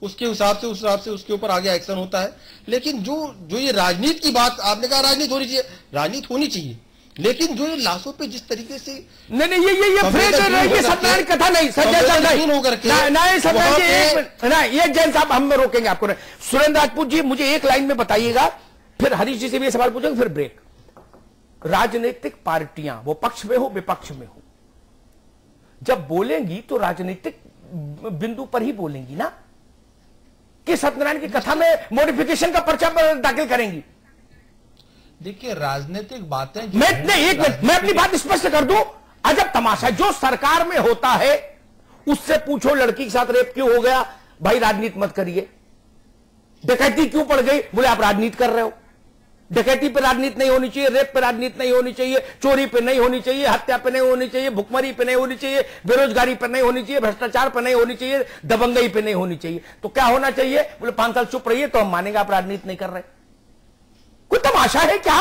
उसके हिसाब से उसके ऊपर आगे एक्शन होता है। लेकिन जो ये राजनीति की बात आपने कहा, राजनीति होनी चाहिए, राजनीति होनी चाहिए, लेकिन जो ये लाशों पे जिस तरीके से नहीं ये फ्रेज है, सत्यनारायण कथा नहीं, सत्यनारायण होकर के नहीं, सत्यनारायण ये जैन साहब हम रोकेंगे आपको नहीं। सुरेंद्र राजपूत जी मुझे एक लाइन में बताइएगा, फिर हरीश जी से भी सवाल पूछेंगे, फिर ब्रेक। राजनीतिक पार्टियां वो पक्ष में हो विपक्ष में हो, जब बोलेंगी तो राजनीतिक बिंदु पर ही बोलेंगी ना, कि सत्यनारायण की कथा में मॉडिफिकेशन का पर्चा दाखिल करेंगी? देखिए राजनीतिक बातें मैं एक मिनट मैं अपनी बात स्पष्ट कर दूं। अजब तमाशा, जो सरकार में होता है उससे पूछो लड़की के साथ रेप क्यों हो गया, भाई राजनीति मत करिए। डकैती क्यों पड़ गई, बोले आप राजनीति कर रहे हो। डकैती पे राजनीति नहीं होनी चाहिए, रेप पे राजनीति नहीं होनी चाहिए, चोरी पे नहीं होनी चाहिए, हत्या पे नहीं होनी चाहिए, भुखमरी पे नहीं होनी चाहिए, बेरोजगारी पे नहीं होनी चाहिए, भ्रष्टाचार पे नहीं होनी चाहिए, दबंगई पे नहीं होनी चाहिए। तो क्या होना चाहिए, बोले 5 साल चुप रहिए तो हम मानेंगे आप राजनीति नहीं कर रहे। कोई तमाशा है क्या?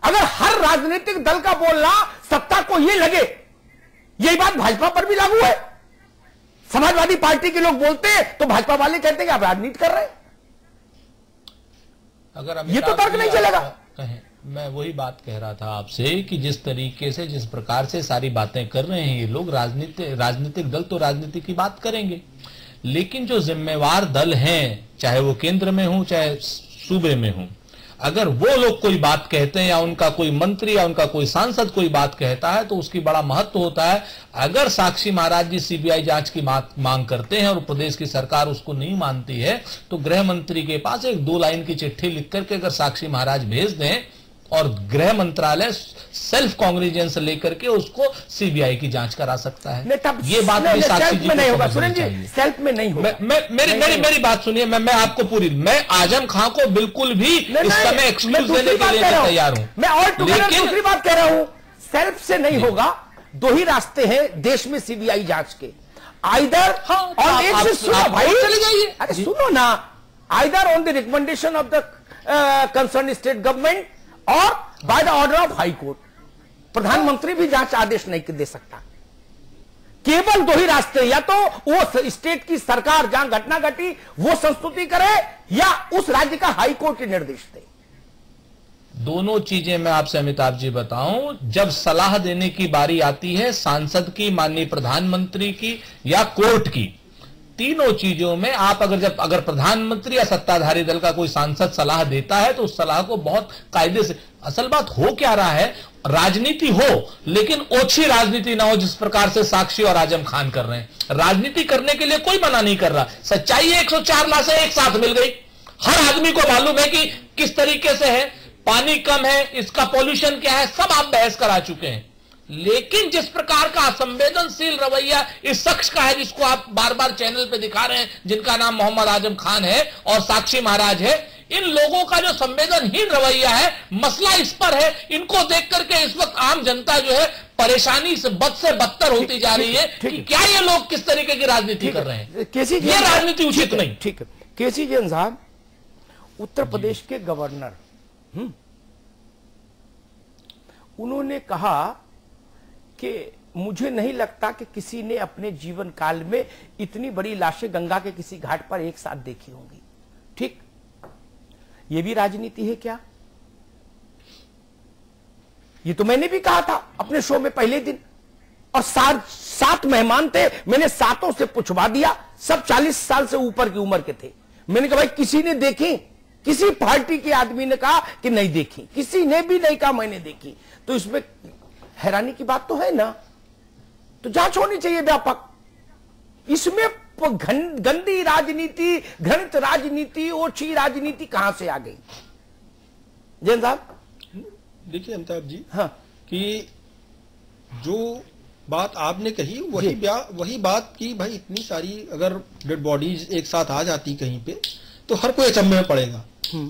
अगर हर राजनीतिक दल का बोलना सत्ता को यह लगे, यही बात भाजपा पर भी लागू है। समाजवादी पार्टी के लोग बोलते हैं तो भाजपा वाले कहते हैं कि आप राजनीति कर रहे हैं। अगर ये तो तर्क नहीं चलेगा। मैं वही बात कह रहा था आपसे कि जिस तरीके से जिस प्रकार से सारी बातें कर रहे हैं ये लोग, राजनीतिक दल तो राजनीति की बात करेंगे, लेकिन जो जिम्मेवार दल हैं, चाहे वो केंद्र में हो चाहे सूबे में हो, अगर वो लोग कोई बात कहते हैं या उनका कोई मंत्री या उनका कोई सांसद कोई बात कहता है तो उसकी बड़ा महत्व होता है। अगर साक्षी महाराज जी सीबीआई जांच की मांग करते हैं और प्रदेश की सरकार उसको नहीं मानती है तो गृह मंत्री के पास एक 2 लाइन की चिट्ठी लिख करके अगर साक्षी महाराज भेज दें और गृह मंत्रालय सेल्फ कॉन्ग्रेजेंस लेकर के उसको सीबीआई की जांच करा सकता है। ये बात भी साक्षी जी नहीं होगा, सुरेंद्र जी सेल्फ में नहीं होगा। मेरी बात सुनिए, मैं आपको पूरी, मैं आजम खां को बिल्कुल भी इस समय एक्सक्यूज देने के लिए तैयार हूं। मैं और दूसरी बात कह रहा हूं, सेल्फ से नहीं होगा। 2 ही रास्ते हैं देश में सीबीआई जांच के, आइदर और एक से सुनो भाई, चले जाइए, अरे सुनो ना, either on the recommendation of the concern state government और by the order of high court. प्रधानमंत्री भी जांच आदेश नहीं दे सकता। केवल दो ही रास्ते, या तो वो स्टेट की सरकार जहां घटना घटी वो संस्तुति करे या उस राज्य का हाई कोर्ट के निर्देश दे। दोनों चीजें मैं आपसे अमिताभ जी बताऊं, जब सलाह देने की बारी आती है सांसद की, माननीय प्रधानमंत्री की या कोर्ट की, तीनों चीजों में आप अगर प्रधानमंत्री या सत्ताधारी दल का कोई सांसद सलाह देता है तो उस सलाह को बहुत कायदे से, असल बात हो क्या रहा है, राजनीति हो लेकिन ओछी राजनीति ना हो जिस प्रकार से साक्षी और आजम खान कर रहे हैं। राजनीति करने के लिए कोई मना नहीं कर रहा। सच्चाई है 104 लाशें एक साथ मिल गई, हर आदमी को मालूम है कि किस तरीके से है, पानी कम है, इसका पॉल्यूशन क्या है, सब आप बहस करा चुके हैं। लेकिन जिस प्रकार का असंवेदनशील रवैया इस शख्स का है जिसको आप बार बार चैनल पे दिखा रहे हैं, जिनका नाम मोहम्मद आजम खान है और साक्षी महाराज है, इन लोगों का जो संवेदनहीन रवैया है, मसला इस पर है। इनको देख करके इस वक्त आम जनता जो है परेशानी से बदतर होती जा रही है कि क्या ये लोग किस तरीके की राजनीति कर रहे हैं। ये राजनीति उचित नहीं। ठीक है, केसी जैन साहब उत्तर प्रदेश के गवर्नर, उन्होंने कहा कि मुझे नहीं लगता कि किसी ने अपने जीवन काल में इतनी बड़ी लाशें गंगा के किसी घाट पर एक साथ देखी होंगी। ठीक, ये भी राजनीति है क्या? ये तो मैंने भी कहा था अपने शो में पहले दिन, और सात मेहमान थे, मैंने सातों से पूछवा दिया, सब 40 साल से ऊपर की उम्र के थे। मैंने कहा भाई किसी ने देखी? किसी पार्टी के आदमी ने कहा कि नहीं देखी, किसी ने भी नहीं कहा मैंने देखी। तो इसमें हैरानी की बात तो है ना, तो जांच होनी चाहिए व्यापक। इसमें गंदी राजनीति, घृणित राजनीति, ओछी राजनीति कहां से आ गई? जैन साहब देखिए अमिताभ जी, हाँ, कि जो बात आपने कही वही बात की भाई, इतनी सारी अगर डेड बॉडीज एक साथ आ जाती कहीं पे तो हर कोई अचंभे में पड़ेगा।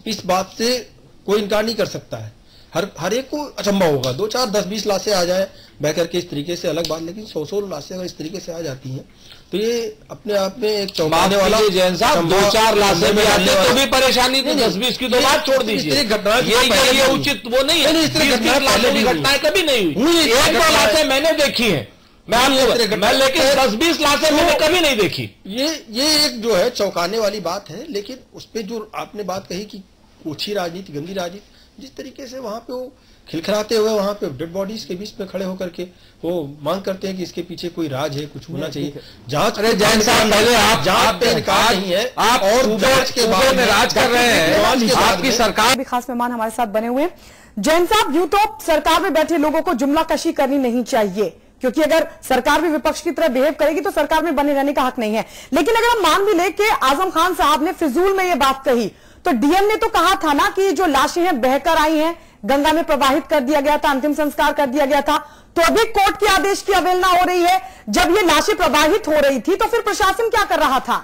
इस बात से कोई इनकार नहीं कर सकता है, हर एक को अचंभा होगा। 2, 4, 10, 20 लाशें आ जाए बह करके इस तरीके से अलग बात, लेकिन 100 लाशें अगर इस तरीके से आ जाती हैं तो ये अपने आप में एक चौंकाने वाला। जैन साहब 2-4 लाशें भी आते तो भी परेशानी थी, 10-20 की तो बात छोड़ दीजिए। ये उचित वो नहीं है, 20-20 घटनाएं कभी नहीं हुई। 1-2 लाशें मैंने देखी है, लेकिन 10-20 लाशें मैंने कभी नहीं देखी। ये एक जो है चौंकाने वाली बात है। लेकिन उस पर जो आपने बात कही कि ओछी राजनीति, गंदी राजनीति, जिस तरीके से वहां पे वो खिलखिलाते हुए वहां पे डेड बॉडीज के बीच में खड़े होकर के वो मांग करते हैं कि इसके पीछे कोई राज है, कुछ होना चाहिए। जांच, अरे जैन साहब पहले आप जांच पे इनकार नहीं है, आप और जांच के बाद में राज कर रहे हैं, आपकी सरकार भी खास मेहमान हमारे साथ बने हुए हैं। जैन साहब, यूं तो सरकार में बैठे लोगों को जुमला कशी करनी नहीं चाहिए, क्योंकि अगर सरकार भी विपक्ष की तरह बिहेव करेगी तो सरकार में बने रहने का हक नहीं है। लेकिन अगर हम मान भी ले कि आजम खान साहब ने फिजूल में ये बात कही, तो डीएम ने तो कहा था ना कि जो लाशें हैं बहकर आई हैं, गंगा में प्रवाहित कर दिया गया था, अंतिम संस्कार कर दिया गया था। तो अभी कोर्ट के आदेश की अवहेलना हो रही है। जब ये लाशें प्रवाहित हो रही थी तो फिर प्रशासन क्या कर रहा था?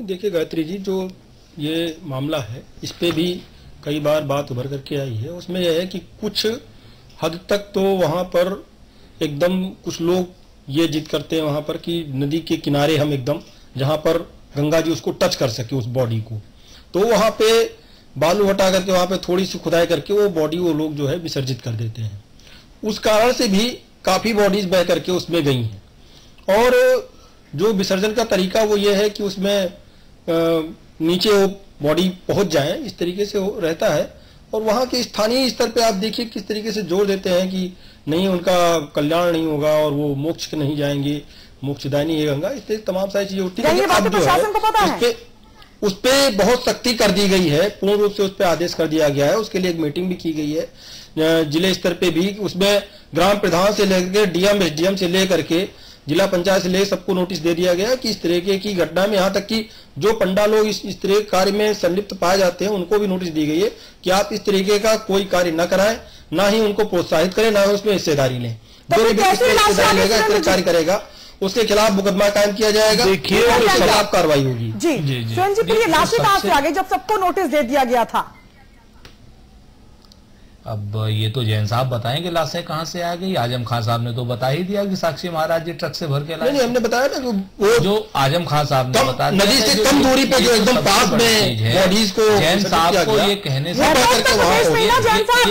देखिए गायत्री जी, जो ये मामला है इस पे भी कई बार बात उभर करके आई है। उसमें यह है कि कुछ हद तक तो वहां पर एकदम कुछ लोग ये जिद करते हैं वहां पर कि नदी के किनारे हम एकदम, जहां पर गंगा जी उसको टच कर सके उस बॉडी को, तो वहां पे बालू हटा करके वहां पे थोड़ी सी खुदाई करके वो बॉडी वो लोग जो है विसर्जित कर देते हैं। उस कारण से भी काफी बॉडीज बह करके उसमें गई हैं। और जो विसर्जन का तरीका वो ये है कि उसमें नीचे वो बॉडी पहुंच जाए, इस तरीके से रहता है। और वहां के स्थानीय स्तर पे आप देखिए किस तरीके से जोर देते हैं कि नहीं, उनका कल्याण नहीं होगा और वो मोक्ष नहीं जाएंगे, मोक्षदायिनी है गंगा, इस तमाम सारी चीजें उठती है। उस पे बहुत सख्ती कर दी गई है, पूर्ण रूप से उस पे आदेश कर दिया गया है। उसके लिए एक मीटिंग भी की गई है जिले स्तर पे भी। उसमें ग्राम प्रधान से लेकर डीएम, एसडीएम से लेकर के जिला पंचायत से लेकर सबको नोटिस दे दिया गया कि इस तरीके की घटना में, यहाँ तक कि जो पंडा लोग इस तरह के कार्य में संलिप्त पाए जाते हैं उनको भी नोटिस दी गई है कि आप इस तरीके का कोई कार्य न कराएं, ना ही उनको प्रोत्साहित करें, ना ही उसमें हिस्सेदारी लें। जो भी हिस्सेदारी लेगा, इस तरह कार्य करेगा, उसके खिलाफ मुकदमा कायम किया जाएगा और उसके खिलाफ कार्रवाई होगी। जी स्वयं जी, फिर ये लाशें कहां से आ गई जब सबको नोटिस दे दिया गया था? अब ये तो जैन साहब बताएं कि लाशें कहां से आ गई। आजम खान साहब ने तो बता ही दिया कि साक्षी महाराज जी ट्रक से भर के लाए। नहीं, हमने बताया ना कि वो जो आजम खान साहब ने बताया नदी से कम दूरी पे जो एकदम पास में बॉडीज को जैन साहब को ये कहने से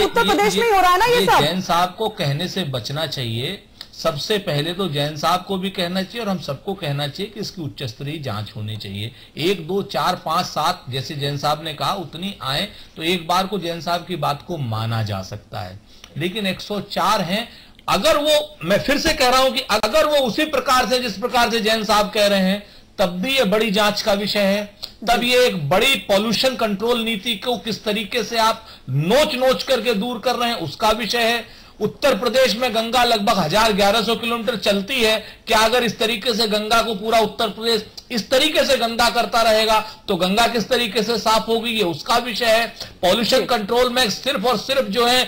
उत्तर प्रदेश में हो रहा है ना ये सब। जैन साहब को कहने से बचना चाहिए। सबसे पहले तो जैन साहब को भी कहना चाहिए और हम सबको कहना चाहिए कि इसकी उच्च स्तरीय जांच होनी चाहिए। 1, 2, 4, 5, 7 जैसे जैन साहब ने कहा उतनी आए तो एक बार को जैन साहब की बात को माना जा सकता है, लेकिन 104 हैं। अगर वो, मैं फिर से कह रहा हूं कि अगर वो उसी प्रकार से जिस प्रकार से जैन साहब कह रहे हैं तब भी ये बड़ी जांच का विषय है। तब ये एक बड़ी पॉल्यूशन कंट्रोल नीति को किस तरीके से आप नोच करके दूर कर रहे हैं उसका विषय है। उत्तर प्रदेश में गंगा लगभग 1100 किलोमीटर चलती है। क्या अगर इस तरीके से गंगा को पूरा उत्तर प्रदेश इस तरीके से गंदा करता रहेगा तो गंगा किस तरीके से साफ होगी, ये उसका विषय है। पॉल्यूशन कंट्रोल में सिर्फ और सिर्फ जो है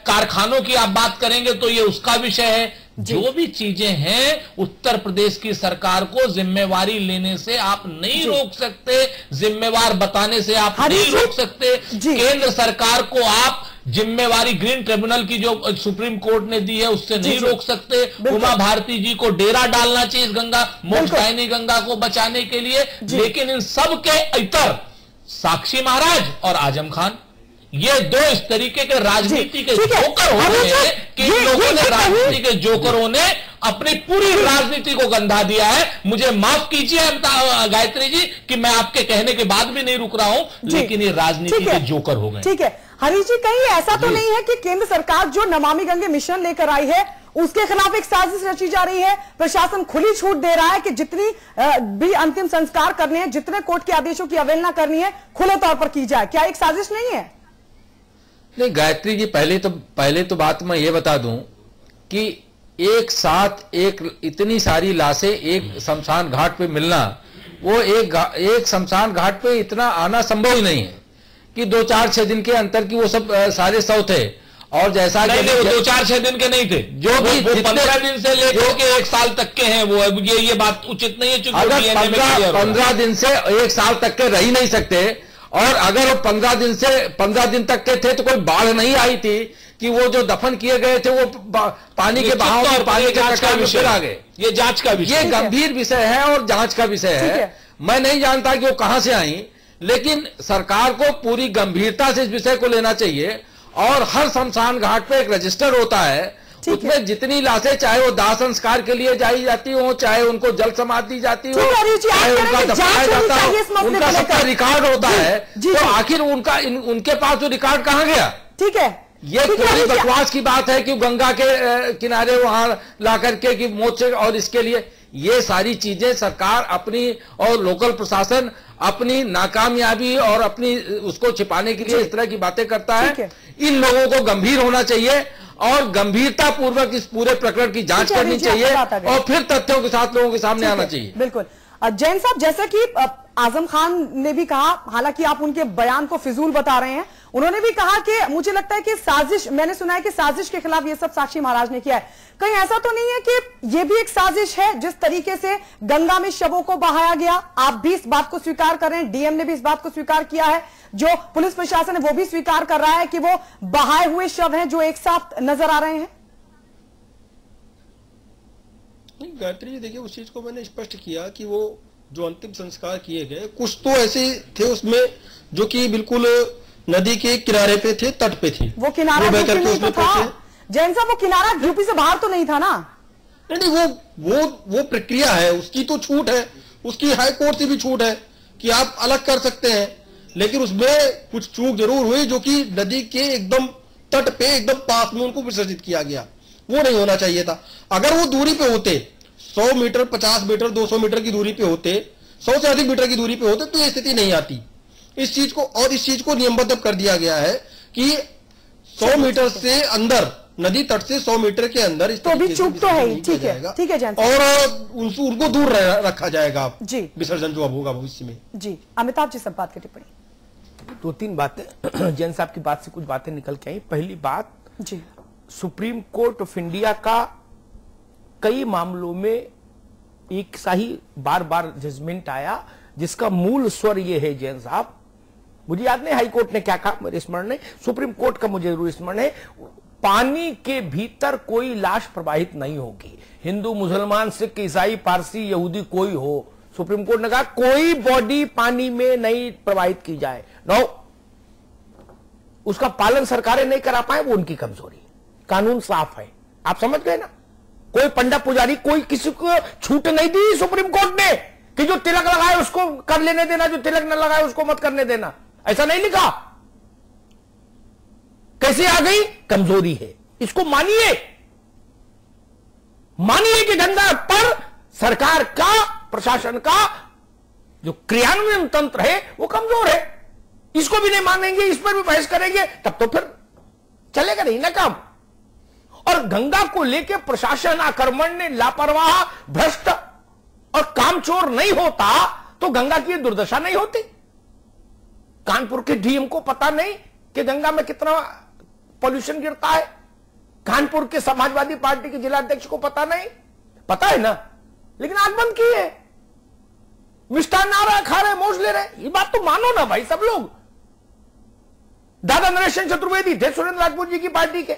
कारखानों की आप बात करेंगे तो ये उसका विषय है। जो भी चीजें हैं उत्तर प्रदेश की सरकार को जिम्मेवारी लेने से आप नहीं रोक सकते, जिम्मेवार बताने से आप नहीं रोक सकते। केंद्र सरकार को आप जिम्मेवारी ग्रीन ट्रिब्यूनल की जो सुप्रीम कोर्ट ने दी है उससे नहीं रोक सकते। उमा भारती जी को डेरा डालना चाहिए इस गंगा मोक्षदायिनी गंगा को बचाने के लिए, लेकिन इन सब के इतर साक्षी महाराज और आजम खान ये दो इस तरीके के राजनीति के जोकर हो रहे हैं कि इन लोगों ने राजनीति के जोकरों ने अपनी पूरी राजनीति को गंधा दिया है। मुझे माफ कीजिए गायत्री जी कि मैं आपके कहने के बाद भी नहीं रुक रहा हूं, लेकिन ये राजनीति के जोकर हो गए। ठीक है हरीश जी, कहीं ऐसा तो नहीं है कि केंद्र सरकार जो नमामि गंगे मिशन लेकर आई है उसके खिलाफ एक साजिश रची जा रही है? प्रशासन खुली छूट दे रहा है कि जितनी भी अंतिम संस्कार करने हैं, जितने कोर्ट के आदेशों की अवहेलना करनी है खुले तौर पर की जाए। क्या एक साजिश नहीं है? नहीं गायत्री जी, पहले तो बात मैं ये बता दूं कि एक साथ एक इतनी सारी लाशें एक शमशान घाट पे मिलना, वो एक शमशान घाट पे इतना आना संभव ही नहीं है कि 2, 4, 6 दिन के अंतर की वो सब सारे 100 थे। और जैसा कि 2, 4, 6 दिन के नहीं थे, जो भी 15 दिन से लेकर के 1 साल तक के हैं वो ये बात उचित नहीं है। अगर 15 दिन से 1 साल तक के रह ही नहीं सकते, और अगर वो 15 दिन तक के थे तो कोई बाढ़ नहीं आई थी कि वो जो दफन किए गए थे वो पानी के बहाव में पानी के चक्कर में फिर आ गए। ये जांच का विषय, ये गंभीर विषय है और जांच का विषय है। मैं नहीं जानता कि वो कहां से आई, लेकिन सरकार को पूरी गंभीरता से इस विषय को लेना चाहिए। और हर शमशान घाट पे एक रजिस्टर होता है, उसमें जितनी लाशें चाहे वो दाह संस्कार के लिए जाई जाती हो, चाहे उनको जल समाधि दी जाती हो, चाहे उनका दफनाया जाता हो, उनका सबका रिकॉर्ड होता है। तो आखिर उनके पास वो रिकॉर्ड कहां गया? ठीक है, ये पूरी बकवास की बात है कि गंगा के किनारे वहां ला करके कि मौत से, और इसके लिए ये सारी चीजें सरकार अपनी और लोकल प्रशासन अपनी नाकामयाबी और अपनी उसको छिपाने के लिए इस तरह की बातें करता है। इन लोगों को गंभीर होना चाहिए और गंभीरता पूर्वक इस पूरे प्रकरण की जांच करनी चाहिए और फिर तथ्यों के साथ लोगों के सामने आना चाहिए। बिल्कुल। जैन साहब, जैसा कि आजम खान ने भी कहा, हालांकि आप उनके बयान को फिजूल बता रहे हैं, उन्होंने भी कहा कि मुझे लगता है कि साजिश, मैंने सुना है कि साजिश के खिलाफ ये सब साक्षी महाराज ने किया है। कहीं ऐसा तो नहीं है कि ये भी एक साजिश है जिस तरीके से गंगा में शवों को बहाया गया? आप भी इस बात को स्वीकार कर रहे हैं, डीएम ने भी इस बात को स्वीकार किया है, जो पुलिस प्रशासन है वो भी स्वीकार कर रहा है कि वो बहाए हुए शव हैं जो एक साथ नजर आ रहे हैं। गायत्री जी, देखिए उस चीज को मैंने स्पष्ट किया कि वो जो अंतिम संस्कार किए गए कुछ तो ऐसे थे उसमें जो कि बिल्कुल नदी के किनारे पे थे, तट पे थे। वो किनारा तो था जैन साहब, वो किनारा यूपी से बाहर तो नहीं था ना? नहीं, वो प्रक्रिया है, उसकी तो छूट है, उसकी हाई कोर्ट से भी छूट है कि आप अलग कर सकते हैं, लेकिन उसमें कुछ चूक जरूर हुई जो कि नदी के एकदम तट पे एकदम पास में उनको विसर्जित किया गया। वो नहीं होना चाहिए था। अगर वो दूरी पे होते 100 मीटर, 50 मीटर, 200 मीटर की दूरी पे होते, 100 से अधिक मीटर की दूरी पे होते तो ये स्थिति नहीं आती। इस चीज को नियमबद्ध कर दिया गया है कि 100 मीटर से अंदर, नदी तट से 100 मीटर के अंदर इस तो भी चूक तो है। ठीक है, ठीक है जैन साहब, और उनको दूर रखा जाएगा जी, विसर्जन जो अब होगा भविष्य में। जी अमिताभ जी, सब बात की टिप्पणी। 2-3 बातें जैन साहब की बात से कुछ बातें निकल के आई। पहली बात जी, सुप्रीम कोर्ट ऑफ इंडिया का कई मामलों में एक सा ही बार बार जजमेंट आया जिसका मूल स्वर यह है जैन साहब मुझे याद नहीं हाईकोर्ट ने क्या कहा, मेरे स्मरण नहीं, सुप्रीम कोर्ट का मुझे जरूर स्मरण है, पानी के भीतर कोई लाश प्रवाहित नहीं होगी, हिंदू मुसलमान सिख ईसाई पारसी यहूदी कोई हो, सुप्रीम कोर्ट ने कहा कोई बॉडी पानी में नहीं प्रवाहित की जाए। नो, उसका पालन सरकारें नहीं करा पाए, वो उनकी कमजोरी, कानून साफ है, आप समझ गए ना। कोई पंडा पुजारी कोई किसी को छूट नहीं दी सुप्रीम कोर्ट ने कि जो तिलक लगाए उसको कर लेने देना, जो तिलक न लगाए उसको मत करने देना, ऐसा नहीं लिखा। कैसे आ गई? कमजोरी है, इसको मानिए, मानिए कि गंगा पर सरकार का, प्रशासन का जो क्रियान्वयन तंत्र है वो कमजोर है, इसको भी नहीं मानेंगे, इस पर भी बहस करेंगे, तब तो फिर चलेगा नहीं ना काम। और गंगा को लेकर प्रशासन आक्रमण लापरवाह भ्रष्ट और कामचोर नहीं होता तो गंगा की दुर्दशा नहीं होती। कानपुर के डीएम को पता नहीं कि गंगा में कितना पॉल्यूशन गिरता है, कानपुर के समाजवादी पार्टी के जिलाध्यक्ष को पता नहीं, पता है ना, लेकिन आंख बंद की है, मिष्ठान आ रहा है, खा रहे, मौज ले रहे। ये बात तो मानो ना भाई सब लोग। दादा नरेश चतुर्वेदी थे सुरेंद्र राजपूत जी की पार्टी के,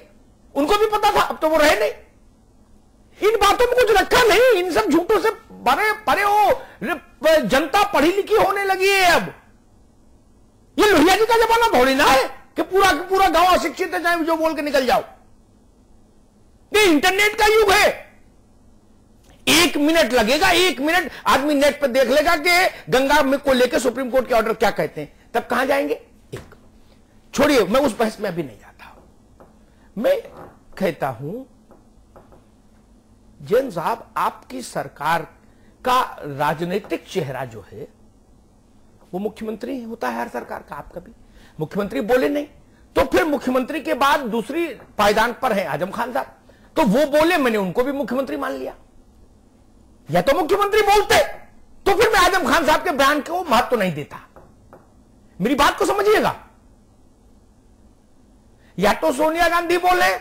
उनको भी पता था, अब तो वो रहे नहीं। इन बातों में कुछ रखा नहीं, इन सब झूठों से परे हो, जनता पढ़ी लिखी होने लगी है। अब ये लोहिया जी का जमाना थोड़ी ना है कि पूरा गांव अशिक्षित है, चाहे जो बोल के निकल जाओ। ये इंटरनेट का युग है, 1 मिनट लगेगा, 1 मिनट आदमी नेट पर देख लेगा कि गंगा में को लेकर सुप्रीम कोर्ट के ऑर्डर क्या कहते हैं, तब कहां जाएंगे। छोड़िए, मैं उस बहस में अभी नहीं जाता। मैं कहता हूं जैन साहब, आपकी सरकार का राजनीतिक चेहरा जो है वो मुख्यमंत्री होता है हर सरकार का। आप कभी मुख्यमंत्री बोले नहीं तो फिर मुख्यमंत्री के बाद दूसरी पायदान पर है आजम खान साहब, तो वो बोले, मैंने उनको भी मुख्यमंत्री मान लिया। या तो मुख्यमंत्री बोलते तो फिर मैं आजम खान साहब के बयान को महत्व नहीं देता। मेरी बात को समझिएगा, या तो सोनिया गांधी बोले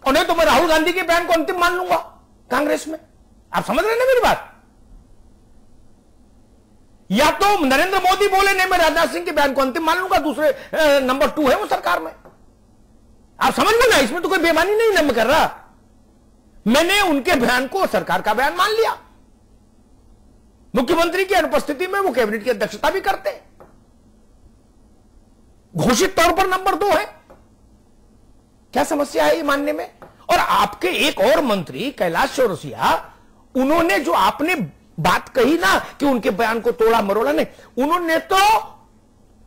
और नहीं तो मैं राहुल गांधी के बयान को अंतिम मान लूंगा कांग्रेस में। आप समझ रहे हैं ना मेरी बात? या तो नरेंद्र मोदी बोले, नहीं मैं राजनाथ सिंह के बयान को अंतिम मान लूंगा, दूसरे नंबर 2 है वो सरकार में। आप समझ गए ना, इसमें तो कोई बेईमानी नहीं मैं कर रहा। मैंने उनके बयान को सरकार का बयान मान लिया। मुख्यमंत्री की अनुपस्थिति में वो कैबिनेट की अध्यक्षता भी करते हैं, घोषित तौर पर नंबर 2 है। क्या समस्या है ये मानने में? और आपके एक और मंत्री कैलाश चौरसिया, उन्होंने जो आपने बात कही ना कि उनके बयान को तोड़ा मरोड़ा, नहीं, उन्होंने तो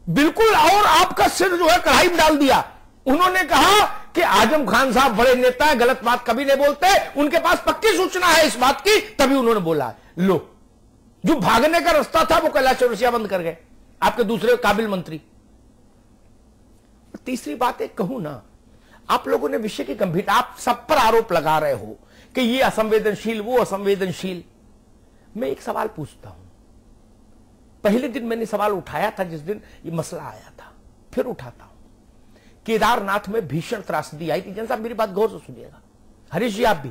बिल्कुल और आपका सिर जो है कढ़ाई में डाल दिया। उन्होंने कहा कि आजम खान साहब बड़े नेता है, गलत बात कभी नहीं बोलते, उनके पास पक्की सूचना है इस बात की, तभी उन्होंने बोला। लो, जो भागने का रास्ता था वो कैलाश चौरसिया बंद कर गए, आपके दूसरे काबिल मंत्री। तीसरी बात एक कहूं ना, आप लोगों ने विषय की गंभीरता, आप सब पर आरोप लगा रहे हो कि ये असंवेदनशील, वो असंवेदनशील। मैं एक सवाल पूछता हूं, पहले दिन मैंने सवाल उठाया था जिस दिन ये मसला आया था, फिर उठाता हूं। केदारनाथ में भीषण त्रासदी आई थी। जन साहब मेरी बात गौर से सुनिएगा, हरीश जी आप भी,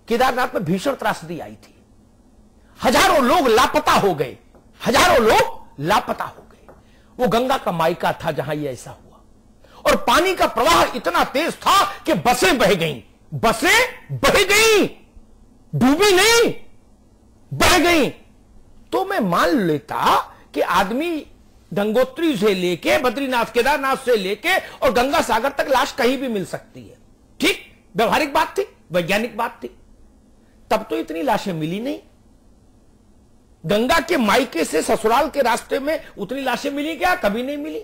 केदारनाथ में भीषण त्रासदी आई थी, हजारों लोग लापता हो गए, हजारों लोग लापता हो गए। वो गंगा का मायका था जहां ये ऐसा हुआ, और पानी का प्रवाह इतना तेज था कि बसें बह गईं, बसें बह गईं, डूबी नहीं, बह गईं। तो मैं मान लेता कि आदमी गंगोत्री से लेके बद्रीनाथ केदारनाथ से लेके और गंगा सागर तक लाश कहीं भी मिल सकती है, ठीक, व्यवहारिक बात थी, वैज्ञानिक बात थी। तब तो इतनी लाशें मिली नहीं। गंगा के मायके से ससुराल के रास्ते में उतनी लाशें मिली क्या? कभी नहीं मिली।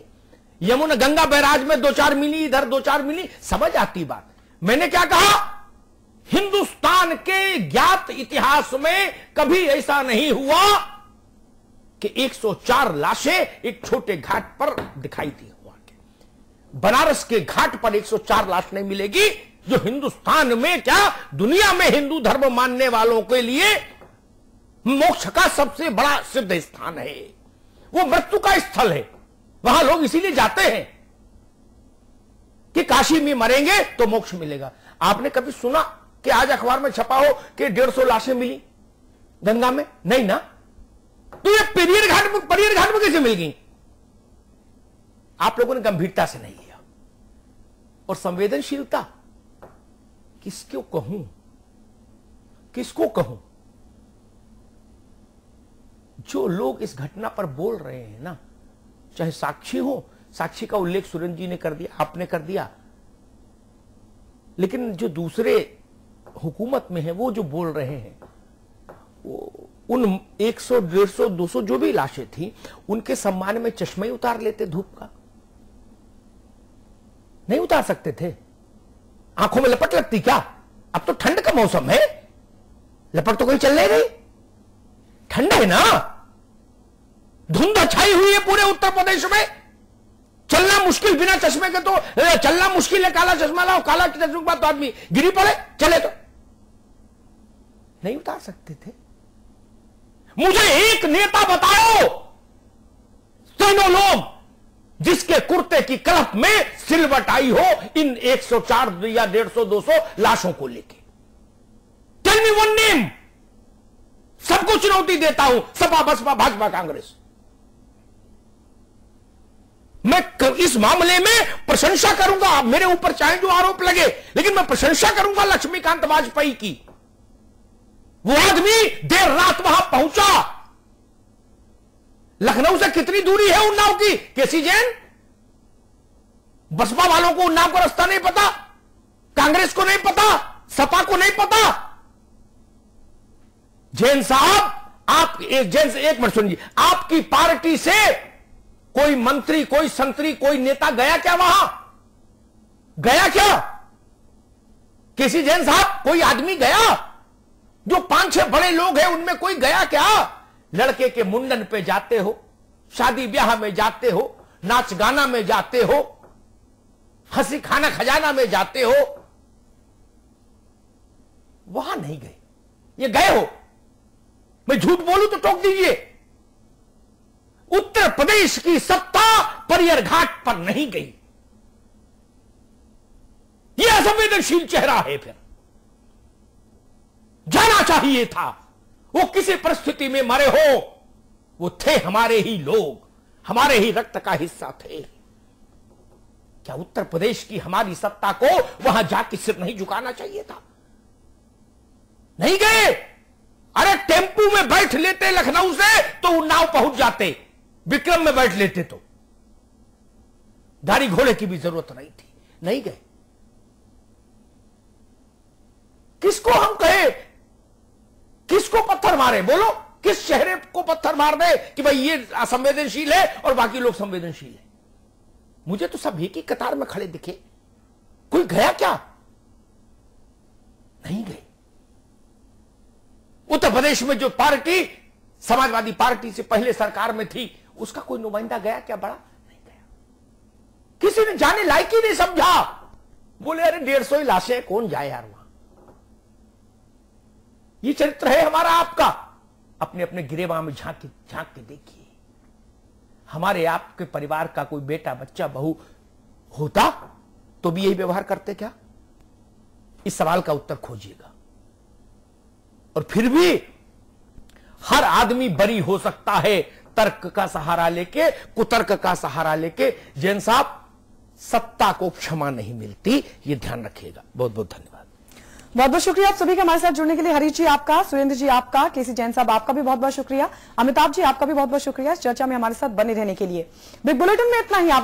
यमुना गंगा बैराज में 2-4 मिली, इधर 2-4 मिली, समझ आती बात। मैंने क्या कहा, हिंदुस्तान के ज्ञात इतिहास में कभी ऐसा नहीं हुआ कि 104 लाशें एक छोटे घाट पर दिखाई दी हुआ। बनारस के घाट पर 104 लाश नहीं मिलेगी, जो हिंदुस्तान में क्या दुनिया में हिंदू धर्म मानने वालों के लिए मोक्ष का सबसे बड़ा सिद्ध स्थान है। वो मृत्यु का स्थल है, वहां लोग इसीलिए जाते हैं कि काशी में मरेंगे तो मोक्ष मिलेगा। आपने कभी सुना कि आज अखबार में छपा हो कि 150 लाशें मिली गंगा में? नहीं ना। तो ये परियर घाट में कैसे मिल गई? आप लोगों ने गंभीरता से नहीं लिया। और संवेदनशीलता किसको कहूं, किसको कहूं? जो लोग इस घटना पर बोल रहे हैं ना, चाहे साक्षी हो, साक्षी का उल्लेख सुरेंद्र जी ने कर दिया, आपने कर दिया, लेकिन जो दूसरे हुकूमत में है वो जो बोल रहे हैं, वो उन 100, 150, 200 जो भी लाशें थी उनके सम्मान में चश्मा ही उतार लेते धूप का। नहीं उतार सकते थे? आंखों में लपट लगती क्या? अब तो ठंड का मौसम है, लपट तो कोई चल नहीं रही, ठंड है ना, धुंध छाई हुई है पूरे उत्तर प्रदेश में, चलना मुश्किल, बिना चश्मे के तो चलना मुश्किल है। काला चश्मा लाओ, काला चश्मे के बाद तो आदमी गिरी पड़े, चले तो नहीं उतार सकते थे। मुझे एक नेता बताओ, तीनों लोग जिसके कुर्ते की कलप में सिलवट आई हो इन 104 या 150, 200 लाशों को लेके। Tell me one name. सबको चुनौती देता हूं, सपा, बसपा, भाजपा, कांग्रेस। मैं इस मामले में प्रशंसा करूंगा, मेरे ऊपर चाहे जो आरोप लगे, लेकिन मैं प्रशंसा करूंगा लक्ष्मीकांत वाजपेयी की। वो आदमी देर रात वहां पहुंचा। लखनऊ से कितनी दूरी है उन्नाव की? केसी जैन, बसपा वालों को उन्नाव का रास्ता नहीं पता, कांग्रेस को नहीं पता, सपा को नहीं पता। जैन साहब, आप जैन से एक मिनट सुनिए, आपकी पार्टी से कोई मंत्री, कोई संतरी, कोई नेता गया क्या वहां? गया क्या? केसी जैन साहब, कोई आदमी गया? जो 5-6 बड़े लोग हैं उनमें कोई गया क्या? लड़के के मुंडन पे जाते हो, शादी ब्याह में जाते हो, नाच गाना में जाते हो, हंसी खाना खजाना में जाते हो, वहां नहीं गए। ये गए हो? मैं झूठ बोलूं तो टोक दीजिए। उत्तर प्रदेश की सत्ता परियर घाट पर नहीं गई। यह असंवेदनशील चेहरा है। फिर जाना चाहिए था। वो किसी परिस्थिति में मरे हो, वो थे हमारे ही लोग, हमारे ही रक्त का हिस्सा थे। क्या उत्तर प्रदेश की हमारी सत्ता को वहां जाके सिर नहीं झुकाना चाहिए था? नहीं गए। अरे टेम्पू में बैठ लेते लखनऊ से तो उन्नाव पहुंच जाते, विक्रम में बैठ लेते तो गाड़ी घोड़े की भी जरूरत नहीं थी। नहीं गए। किसको हम कहे, किसको पत्थर मारे? बोलो, किस चेहरे को पत्थर मार दे कि भाई ये असंवेदनशील है और बाकी लोग संवेदनशील है? मुझे तो सब एक ही कतार में खड़े दिखे। कोई गया क्या? नहीं गए। उत्तर प्रदेश में जो पार्टी समाजवादी पार्टी से पहले सरकार में थी, उसका कोई नुमाइंदा गया क्या? बड़ा नहीं गया। किसी ने जाने लायक ही नहीं समझा। बोले अरे 150 ही लाशें, कौन जाए यार वहां। ये चरित्र है हमारा आपका। अपने अपने गिरेबां में झांक के देखिए। हमारे आपके परिवार का कोई बेटा, बच्चा, बहू होता तो भी यही व्यवहार करते क्या? इस सवाल का उत्तर खोजिएगा। और फिर भी हर आदमी बरी हो सकता है तर्क का सहारा लेके, कुतर्क का सहारा लेके। जैन साहब, सत्ता को क्षमा नहीं मिलती, यह ध्यान रखिएगा। बहुत बहुत धन्यवाद। बहुत बहुत शुक्रिया आप सभी के हमारे साथ जुड़ने के लिए। हरीश जी आपका, सुरेंद्र जी आपका, केसी जैन साहब आपका भी बहुत बहुत शुक्रिया, अमिताभ जी आपका भी बहुत बहुत शुक्रिया इस चर्चा में हमारे साथ बने रहने के लिए। बिग बुलेटिन में इतना ही। आप